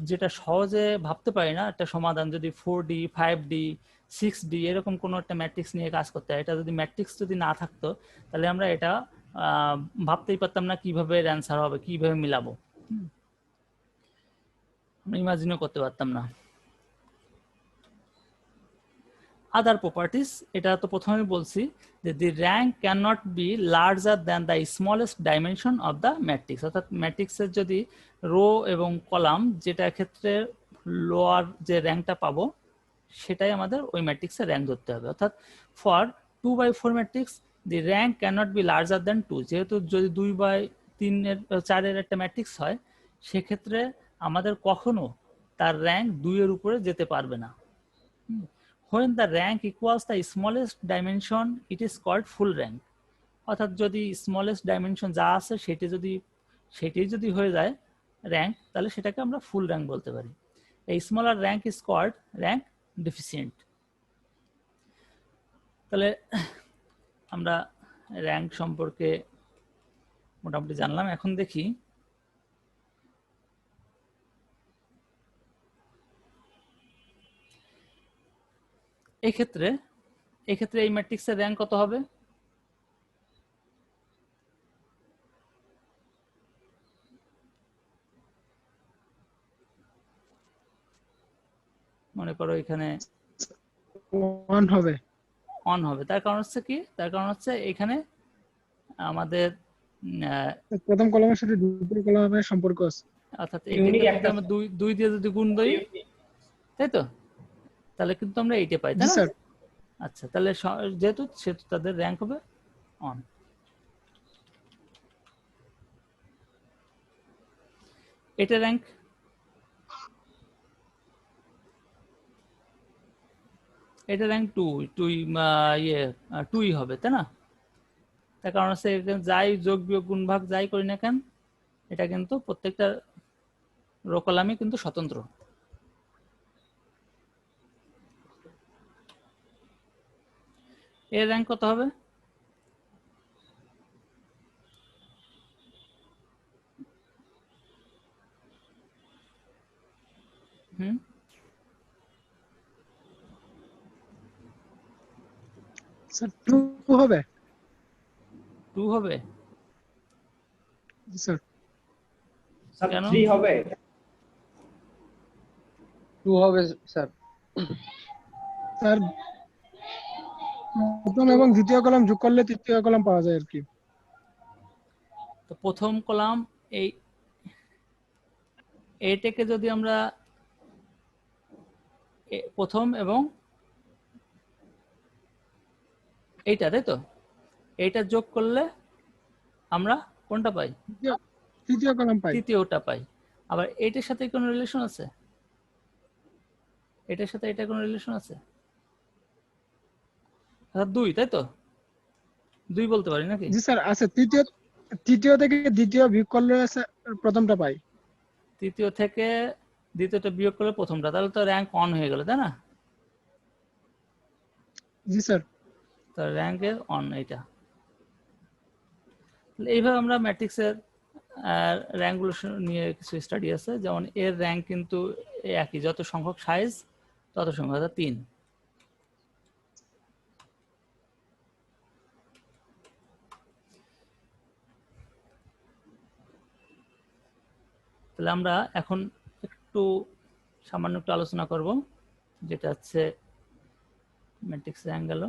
যেটা সহজে ভাবতে পারি না একটা সমাধান, যদি 4D 5D 6D এরকম কোনো একটা ম্যাট্রিক্স নিয়ে কাজ করতে হয়, এটা যদি ম্যাট্রিক্স যদি না থাকতো তাহলে আমরা এটা ভাবতেই পারতাম না কিভাবে এর অ্যান্সার হবে, কিভাবে মিলাবো, আমরা ইমাজিনও করতে পারতাম না। আদার প্রপার্টিস, এটা তো প্রথমেই বলছি যে the rank can not be larger than the smallest dimension of the matrix, অর্থাৎ ম্যাট্রিক্সের যদি রো এবং কলাম যেটা ক্ষেত্রে লোয়ার যে র্যাঙ্কটা পাবো সেটাই আমাদের ওই ম্যাট্রিক্সের র্যাঙ্ক ধরতে হবে। অর্থাৎ for 2/4 matrix the rank can not be larger than 2, যেহেতু যদি 2/3-4 একটা ম্যাট্রিক্স হয় সেক্ষেত্রে আমাদের কখনো তার র্যাঙ্ক 2 এর উপরে যেতে পারবে না। When the rank equals the smallest dimension it is called full rank, অর্থাৎ যদি স্মলেস্ট ডাইমেনশন যা আছে সেটি যদি হয়ে যায় র্যাঙ্ক তাহলে সেটাকে আমরা ফুল র্যাঙ্ক বলতে পারি। এই smaller rank is called rank deficient. তাহলে আমরা র্যাঙ্ক সম্পর্কে মোটামুটি জানলাম। এখন দেখি এই ক্ষেত্রে এই ম্যাট্রিক্সের র্যাঙ্ক কত হবে? মনে করো এখানে 1 হবে, অন হবে। তার কারণ হচ্ছে কি? তার কারণ হচ্ছে এখানে আমাদের প্রথম কলামের সাথে দ্বিতীয় কলামের সম্পর্ক আছে, অর্থাৎ এক্ষেত্রে আমরা 2 দিয়ে যদি গুণ দেই তাই তো, তাহলে কিন্তু আমরা এইটা পাই, তাই না? আচ্ছা, তাহলে যেহেতু তাদের র্যাঙ্ক হবে অন। এটা র্যাঙ্ক এটা র্যাঙ্ক 2 হবে, তাই না? তার কারণ হচ্ছে যাই যোগ বিয়োগ গুণ ভাগ যাই করি না কেন এটা কিন্তু প্রত্যেকটা রো কলামই কিন্তু স্বতন্ত্র। এর র্যাঙ্ক কত হবে? স্যার 2 হবে। 2 হবে স্যার কেন? 3 হবে। টু হবে স্যার। স্যার প্রথম এবং দ্বিতীয় কলাম যোগ করলে তৃতীয় কলাম পাওয়া যায় আর কি। তো প্রথম কলাম এই এটাকে যদি আমরা প্রথম এবং এইটা, তাই তো, এইটা যোগ করলে আমরা কোনটা পাই? তৃতীয় কলাম পাই। তৃতীয়টা পাই। আবার এইটার সাথে কোনো রিলেশন আছে? এটার সাথে এটা কোনো রিলেশন আছে? দুই, তাই তো, দুই বলতে পারি নাকি? জি স্যার আছে। তৃতীয় থেকে দ্বিতীয় বিয়োগ করলে প্রথমটা পাই। তৃতীয় থেকে দ্বিতীয়টা বিয়োগ করলে প্রথমটা, তাহলে তো র্যাঙ্ক অন হয়ে গেল, তাই না? জি স্যার। তো র্যাঙ্কের অন এইটা। এইভাবে আমরা ম্যাট্রিক্সের র্যাঙ্কগুলো নিয়ে কিছু স্টাডি আছে, যেমন এর র্যাঙ্ক কিন্তু একই, যত সংখ্যক সাইজ তত সংখ্যক, অর্থাৎ 3। তাহলে আমরা এখন একটু সামান্য একটু আলোচনা করব, যেটা হচ্ছে ম্যাট্রিক্স র্যাঙ্ক গেল।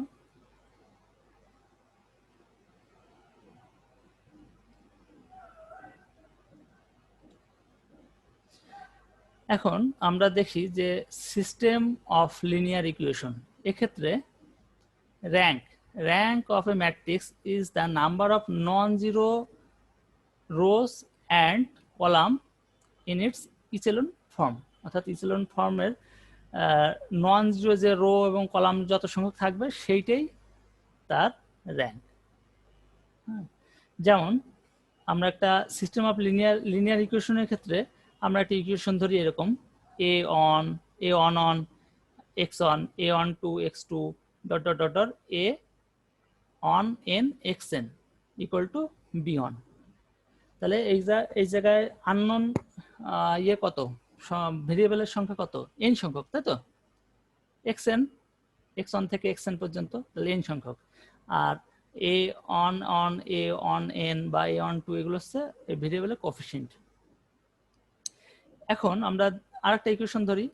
এখন আমরা দেখি যে সিস্টেম অফ লিনিয়ার ইকুয়েশন, এক্ষেত্রে rank of A matrix is the number of non zero rose and column in it's echelon form. অর্থাৎ ইচেলন ফর্মের নন জিরো যে রো এবং কলাম যত সংখ্যক থাকবে সেইটাই তার র্যাঙ্ক। যেমন আমরা একটা সিস্টেম অফ লিনিয়ার ইকুয়েশনের ক্ষেত্রে আমরা একটা ইকুয়েশন ধরি এরকম, A one x one, A one two x two dot dot dot dot A one N x N equal to B one. তাহলে এই জায়গায় আননোন ইয়ে কত, ভেরিয়েবলের সংখ্যা কত? এন সংখ্যক, তাই তো, এক্স এন, এক্স অন থেকে এক্স এন পর্যন্ত, তাহলে এন সংখ্যক। আর এ অন এ অন এন বা এ অন টু এগুলো হচ্ছে এই ভেরিয়েবলের কোএফিসিয়েন্ট। এখন আমরা আরেকটা ইকুয়েশন ধরি,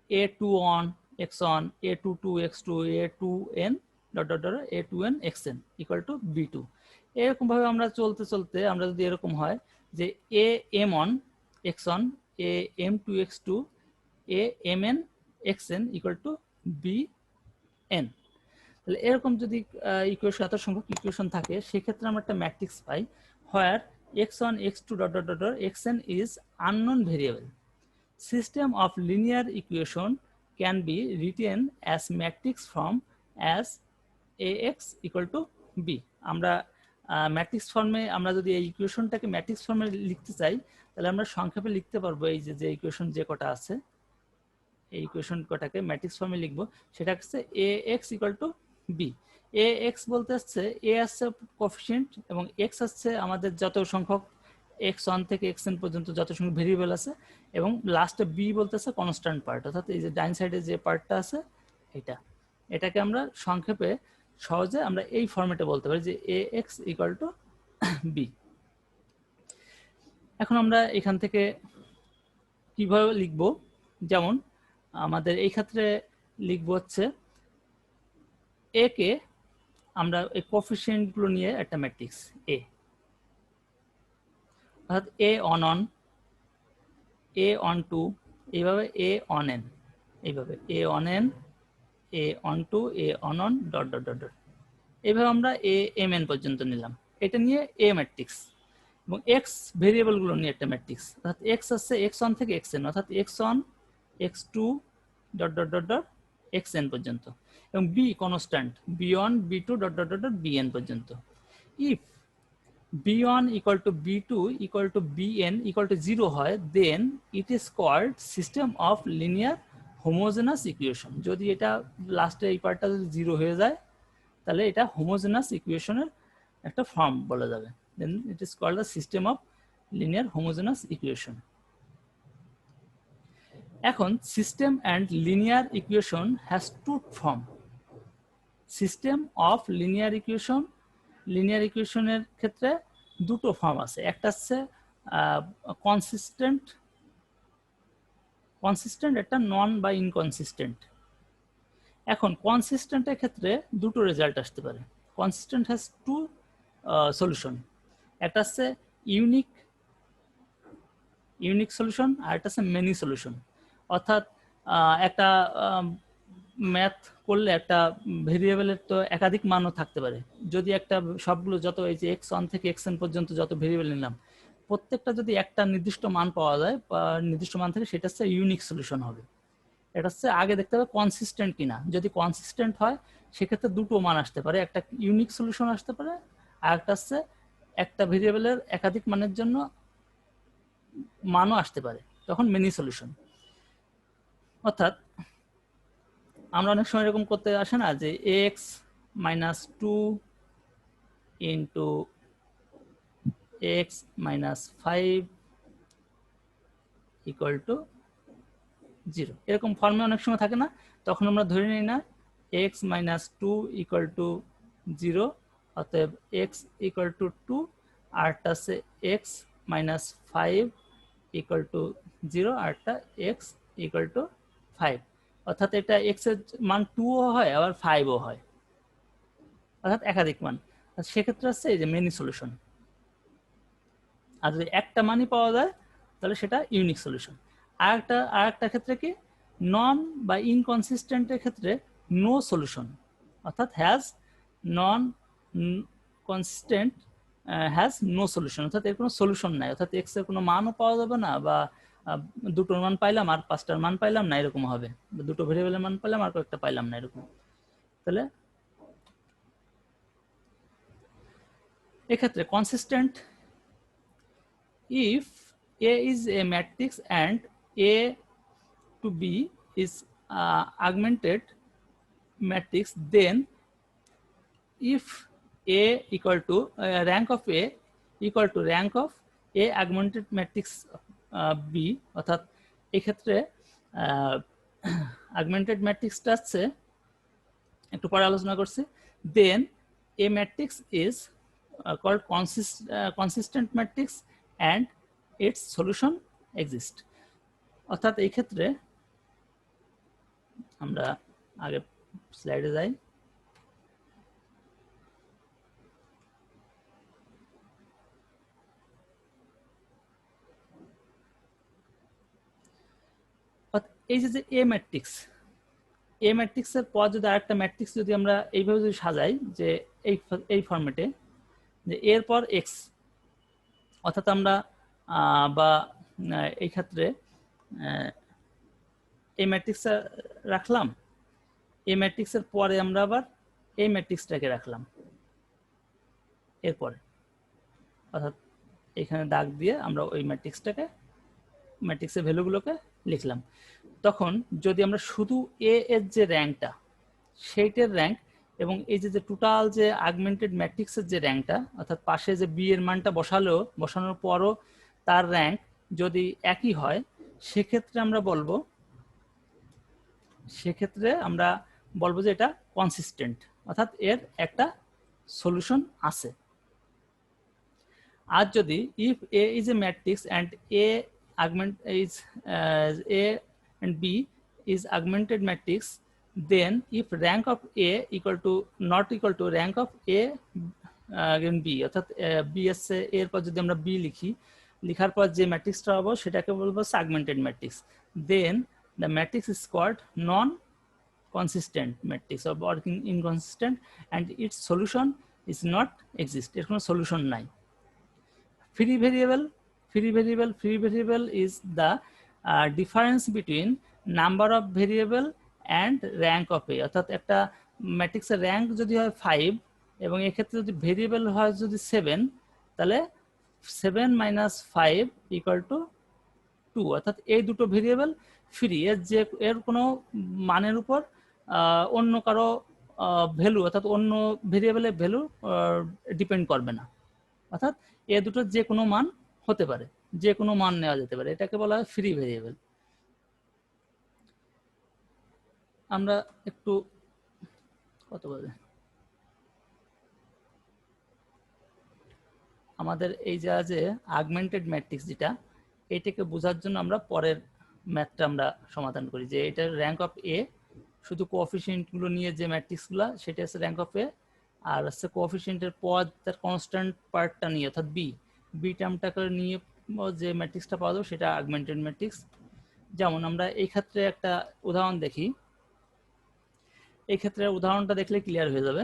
a two one x one, a two two x two, a two n dot dot dot a two n x N equal to b two. এরকম ভাবে আমরা চলতে চলতে আমরা যদি এরকম হয় যে A M one x one, A M two x two, A M N x N equal to B N, তাহলে এরকম যদি ইকুয়েশন, এত সংখ্যক ইকুয়েশন থাকে, সেক্ষেত্রে আমরা একটা matrix pi, where x1 x2 dot dot dot dot xn is unknown variable. System of linear equation can be written as matrix form as ax equal to b. আমরা ম্যাট্রিক্স ফর্মে, আমরা যদি এই ইকুয়েশনটাকে ম্যাট্রিক্স ফর্মে লিখতে চাই, তাহলে আমরা সংক্ষেপে লিখতে পারবো এই যে ইকুয়েশন যে কটা আছে, এই ইকুয়েশন কটাকে ম্যাট্রিক্স ফর্মে লিখবো, সেটা হচ্ছে ax equal to b. ax বলতে হচ্ছে a আছে কোএফিসিয়েন্ট এবং x হচ্ছে আমাদের যত সংখ্যক x1 থেকে xn পর্যন্ত যত সংখ্যক ভেরিয়েবল আছে, এবং লাস্টে b বলতেছে কনস্ট্যান্ট পার্ট, অর্থাৎ এই যে ডাইন সাইডে যে পার্টটা আছে এটাকে আমরা সংক্ষেপে সহজে আমরা এই ফরম্যাটে বলতে পারি যে ax equal to b। এখন আমরা এখান থেকে কিভাবে লিখবো, যেমন আমাদের এই ক্ষেত্রে লিখবো হচ্ছে এ কে আমরা এই কোএফিসিয়েন্ট গুলো নিয়ে একটা ম্যাট্রিক্স এ, অর্থাৎ a one one, A one two, এইভাবে এ অন এন, এইভাবে a one n, a one two, a one one dot dot dot dot, এইভাবে আমরা এ এম এন পর্যন্ত নিলাম, এটা নিয়ে এ ম্যাট্রিক্স। এবং এক্স ভেরিয়েবল গুলো নিয়ে একটা ম্যাট্রিক্স, অর্থাৎ এক্স হচ্ছে এক্স অন থেকে এক্স এন, অর্থাৎ x one x two dot dot dot dot x n পর্যন্ত, এবং b constant B on b two dot dot dot b n পর্যন্ত। If b1 equal to b2 equal to bn equal to 0 হয়, then it is called system of linear homogeneous equation. যদি এটা লাস্টে এই পার্টটা যদি 0 হয়ে যায়, তাহলে এটা হোমোজেনাস ইকুয়েশনের একটা ফর্ম বলা যাবে, then it is called the system of linear homogeneous equation. এখন system and linear equation has two form. System of linear equation, linear ইকুয়েশনের ক্ষেত্রে দুটো ফর্ম আছে, একটা হচ্ছে কনসিস্টেন্ট কনসিস্টেন্ট একটা, নন বা ইনকনসিস্টেন্ট। এখন কনসিস্টেন্টের ক্ষেত্রে দুটো রেজাল্ট আসতে পারে। কনসিস্টেন্ট হ্যাজ টু সলিউশন, একটা হচ্ছে ইউনিক সলিউশন আর একটা হচ্ছে মেনি সলিউশন। অর্থাৎ একটা ম্যাথ করলে একটা ভেরিয়েবলের তো একাধিক মানও থাকতে পারে। যদি একটা সবগুলো যত এই যে x1 থেকে xn পর্যন্ত যত ভেরিয়েবল নিলাম, প্রত্যেকটা যদি একটা নির্দিষ্ট মান পাওয়া যায় বা নির্দিষ্ট মান থেকে, সেটা হচ্ছে ইউনিক সলিউশন হবে। এটা হচ্ছে আগে দেখতে হবে কনসিস্টেন্ট কিনা। যদি কনসিস্টেন্ট হয় সেক্ষেত্রে দুটো মান আসতে পারে, একটা ইউনিক সলিউশন আসতে পারে, আর একটা হচ্ছে একটা ভেরিয়েবলের একাধিক মানের জন্য মানও আসতে পারে, তখন মেনি সলিউশন। অর্থাৎ আমরা অনেক সময় এরকম করতে আসে না যে X minus two into X minus five equal to zero, এরকম ফর্মে অনেক সময় থাকে না। তখন আমরা ধরে নিই না X minus two equal to zero, অতএব এক্স ইকুয়াল টু টু, আরটা আছে X minus five equal to zero, আরটা এক্স ইকুয়াল টু ফাইভ। অর্থাৎ এটা এক্স এর মান টুও হয় আবার ফাইভও হয়, অর্থাৎ একাধিক মান। সেক্ষেত্রে হচ্ছে এই যে মেনি সলিউশন। আর যদি একটা মানই পাওয়া যায় তাহলে সেটা ইউনিক সলিউশন। আর একটা ক্ষেত্রে কি, নন বা ইনকনসিস্টেন্টের ক্ষেত্রে নো সলিউশন, অর্থাৎ has non consistent has no solution, অর্থাৎ এর কোনো সলিউশন নাই, অর্থাৎ এক্স এর কোনো মানও পাওয়া যাবে না, বা দুটোর মান পাইলাম আর পাঁচটার মান পাইলাম না এরকম হবে, দুটো ভেরিয়েবলের মান পাইলাম আর কয়েকটা পাইলাম না এরকম। তাহলে এক্ষেত্রে consistent if A is a matrix and A to B is augmented matrix, then if A equal to rank of A equal to rank of A augmented matrix B, অর্থাৎ এক্ষেত্রে augmented matrixটা আছে একটু পরে আলোচনা করছি। then a matrix is called consistent matrix and its solution exist। অর্থাৎ এই ক্ষেত্রে আমরা আগে স্লাইডে যাই। এই যে এ ম্যাট্রিক্স, এ ম্যাট্রিক্সের পর যদি আরেকটা ম্যাট্রিক্স যদি আমরা এইভাবে যদি সাজাই যে এই ফরম্যাটে, যে এর পর এক্স, অর্থাৎ আমরা বা এই ক্ষেত্রে এই ম্যাট্রিক্সটা রাখলাম, এই ম্যাট্রিক্সের পরে আমরা আবার এই ম্যাট্রিক্সটাকে রাখলাম এরপরে, অর্থাৎ এখানে দাগ দিয়ে আমরা ওই ম্যাট্রিক্সের ভ্যালুগুলোকে লিখলাম। তখন যদি আমরা শুধু এ এর যে র্যাঙ্কটা, সেইটার র্যাঙ্ক, এবং এই যে টোটাল যে আগমেন্টেড ম্যাট্রিক্সের যে র্যাঙ্কটা, অর্থাৎ পাশে যে বি এর মানটা বসানোর পরও তার র্যাঙ্ক যদি একই হয়, সেক্ষেত্রে আমরা বলবো যে এটা কনসিস্টেন্ট, অর্থাৎ এর একটা সলিউশন আছে। আর যদি if A is a matrix and A augment is A and B is augmented matrix, then if rank of A not equal to rank of A again B, অর্থাৎ B এসে এর পর যদি আমরা B লিখার পর যে ম্যাট্রিক্সটা পাবো সেটাকে বলবো augmented matrix, then the matrix is called non consistent matrix or inconsistent and its solution is not exist, এর কোনো সলিউশন নাই। Free variable is the difference between number of variable and rank of A, অর্থাৎ একটা ম্যাট্রিক্সের র্যাঙ্ক যদি হয় 5 এবং এক্ষেত্রে যদি ভেরিয়েবল হয় যদি 7, তাহলে 7 minus 5 equal to 2, অর্থাৎ এই দুটো ভেরিয়েবল ফ্রি, এর কোনো মানের উপর অন্য কারো ভ্যালু, অর্থাৎ অন্য ভেরিয়েবলের ভ্যালু ডিপেন্ড করবে না, অর্থাৎ এ দুটোর যে কোনো মান হতে পারে, যে কোনো মান নেওয়া যেতে পারে, এটাকে বলা হয় ফ্রি ভেরিয়েবল। আমরা একটু কত বলে আমাদের এই যে আগমেন্টেড ম্যাট্রিক্স যেটা, এটাকে বোঝার জন্য আমরা পরের ম্যাথটা আমরা সমাধান করি, যে এটা র্যাঙ্ক অফ এ, শুধু কোএফিসিয়েন্ট গুলো নিয়ে যে ম্যাট্রিক্স গুলো সেটা হচ্ছে র্যাঙ্ক অফ এ, আর হচ্ছে কোএফিসিয়েন্টের পর তার কনস্ট্যান্ট পার্টটা নিয়ে অর্থাৎ বি টার্মটাকে নিয়ে যে ম্যাট্রিক্সটা পাওয়া যাবে সেটা অ্যাগমেন্টেড ম্যাট্রিক্স। যেমন আমরা এই ক্ষেত্রে একটা উদাহরণ দেখি, এই ক্ষেত্রে উদাহরণটা দেখলে ক্লিয়ার হয়ে যাবে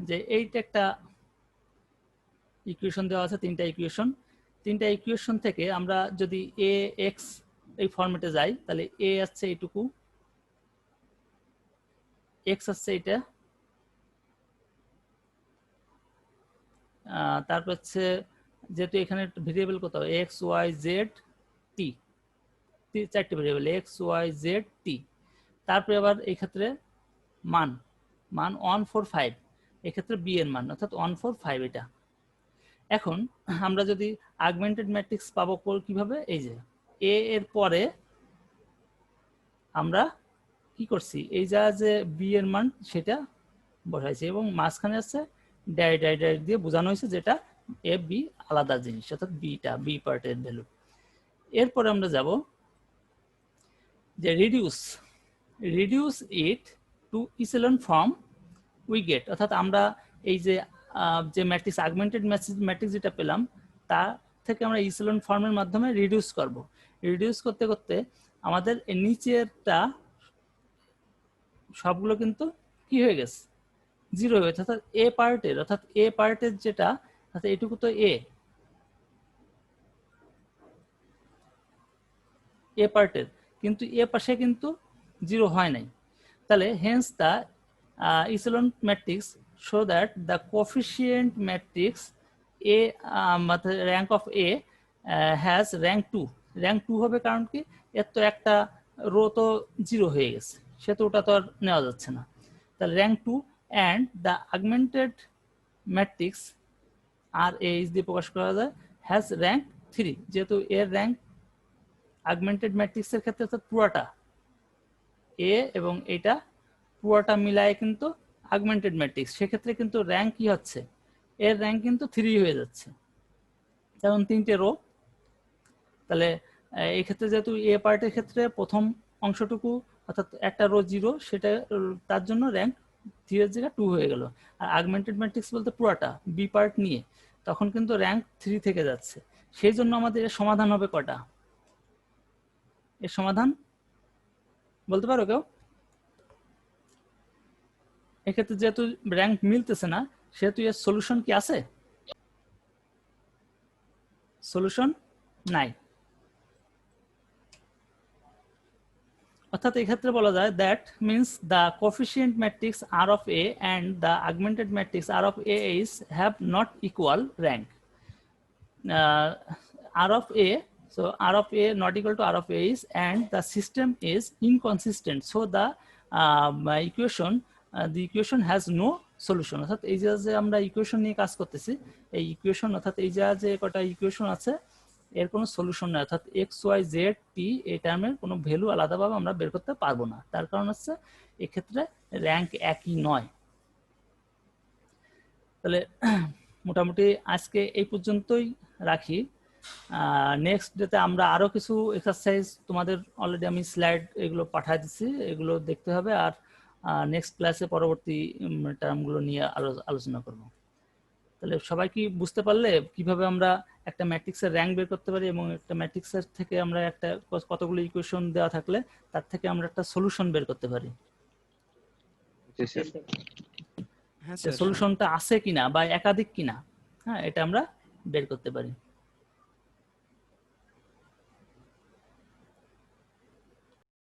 যে এইটা একটা ইকুয়েশন দেওয়া আছে, তিনটা ইকুয়েশন থেকে আমরা যদি এ এক্স এই ফরম্যাটে যাই তাহলে এ আসছে এইটুকু, এক্স আসছে এটা, তারপর হচ্ছে যেহেতু এখানে ভেরিয়েবল কত এক্স ওয়াই জেড টি, চারটি ভেরিয়েবল এক্স ওয়াই জেড টি, তারপরে আবার এই ক্ষেত্রে মান 145, এক্ষেত্রে বি এর মান অর্থাৎ 145 এটা। এখন আমরা যদি অ্যাগমেন্টেড ম্যাট্রিক্স পাবো কিভাবে, এই যে এ এর পরে আমরা কি করছি, এই যে বি এর মান সেটা বসাইছি এবং মাঝখানে আছে ডাইরেক্ট দিয়ে বোঝানো হয়েছে যেটা এ বি আলাদা জিনিস অর্থাৎ বি পার্টের ভ্যালু। এরপরে আমরা যাব যে reduce it to echelon form we get, অর্থাৎ আমরা এই যে ম্যাট্রিক্স অ্যাগমেন্টেড ম্যাট্রিক্স যেটা পেলাম তা থেকে আমরা ইচেলন ফর্মের মাধ্যমে রিডিউস করব। রিডিউস করতে করতে আমাদের নিচেরটা সবগুলো কিন্তু কি হয়ে গেছে, জিরো হয়ে গেছে, অর্থাৎ এ পার্টের যেটা অর্থাৎ এইটুকু তো এ পার্টের, কিন্তু এ পাশে কিন্তু জিরো হয় নাই। তাহলে hence the echelon matrix show that the coefficient matrix a rank of a has rank 2 হবে, কারণ কি এর তো একটা রো তো জিরো হয়ে গেছে, সে তো ওটা তো আর নেওয়া যাচ্ছে না। তাহলে rank 2 and the augmented matrix R H দিয়ে প্রকাশ করা যায় হ্যাজ র্যাঙ্ক 3, যেহেতু এর র্যাঙ্ক অ্যাগমেন্টেড ম্যাট্রিক্সের ক্ষেত্রে অর্থাৎ পুরাটা এ এবং এটা পুরোটা মিলায় কিন্তু অ্যাগমেন্টেড ম্যাট্রিক্স, সেক্ষেত্রে কিন্তু র্যাঙ্ক কি হচ্ছে, এর র্যাঙ্ক কিন্তু 3 হয়ে যাচ্ছে, যেমন 3টে রো। তাহলে এই ক্ষেত্রে যেহেতু এ পার্টের ক্ষেত্রে প্রথম অংশটুকু অর্থাৎ একটা রো জিরো, সেটা তার জন্য র্যাঙ্ক 3 এর জায়গায় 2 হয়ে গেল। আর অ্যাগমেন্টেড ম্যাট্রিক্স বলতে পুরোটা বি পার্ট নিয়ে, তখন কিন্তু র্যাঙ্ক 3 থেকে যাচ্ছে। সেই জন্য আমাদের এর সমাধান হবে কটা, এর সমাধান বলতে পারো কেউ? এক্ষেত্রে যেহেতু র্যাঙ্ক মিলতেছে না সেহেতু এর সলিউশন কি আছে, সলিউশন নাই। অর্থাৎ এই ক্ষেত্রে বলা যায় that means the coefficient matrix R of A and the augmented matrix R of A is have not equal rank. R of A, so R of A not equal to R of A is, and the system is inconsistent, so the equation has no solution. অর্থাৎ এই যে আমরা ইকুয়েশন নিয়ে কাজ করতেছি, এই ইকুয়েশন অর্থাৎ এই যে কটা ইকুয়েশন আছে এর কোনো সলিউশন নেই, অর্থাৎ এক্স ওয়াই জেড টি এই টার্মের কোনো ভ্যালু আলাদাভাবে আমরা বের করতে পারবো না। তার কারণ হচ্ছে এক্ষেত্রে র্যাঙ্ক একই নয়। তাহলে মোটামুটি আজকে এই পর্যন্তই রাখি। নেক্সট ডেতে আমরা আরো কিছু এক্সারসাইজ তোমাদের অলরেডি আমি স্লাইড এগুলো পাঠিয়ে দিচ্ছি, এগুলো দেখতে হবে। আর নেক্সট ক্লাসে পরবর্তী টার্মগুলো নিয়ে আলোচনা করব। তাহলে সবাই কি বুঝতে পারলে কিভাবে আমরা একটা ম্যাট্রিক্সের র্যাঙ্ক বের করতে পারি এবং একটা ম্যাট্রিক্সের থেকে আমরা একটা কতগুলো ইকুয়েশন দেওয়া থাকলে তার থেকে আমরা একটা সলিউশন বের করতে পারি, সলিউশনটা আছে কিনা বা একাধিক কিনা, হ্যাঁ এটা আমরা বের করতে পারি।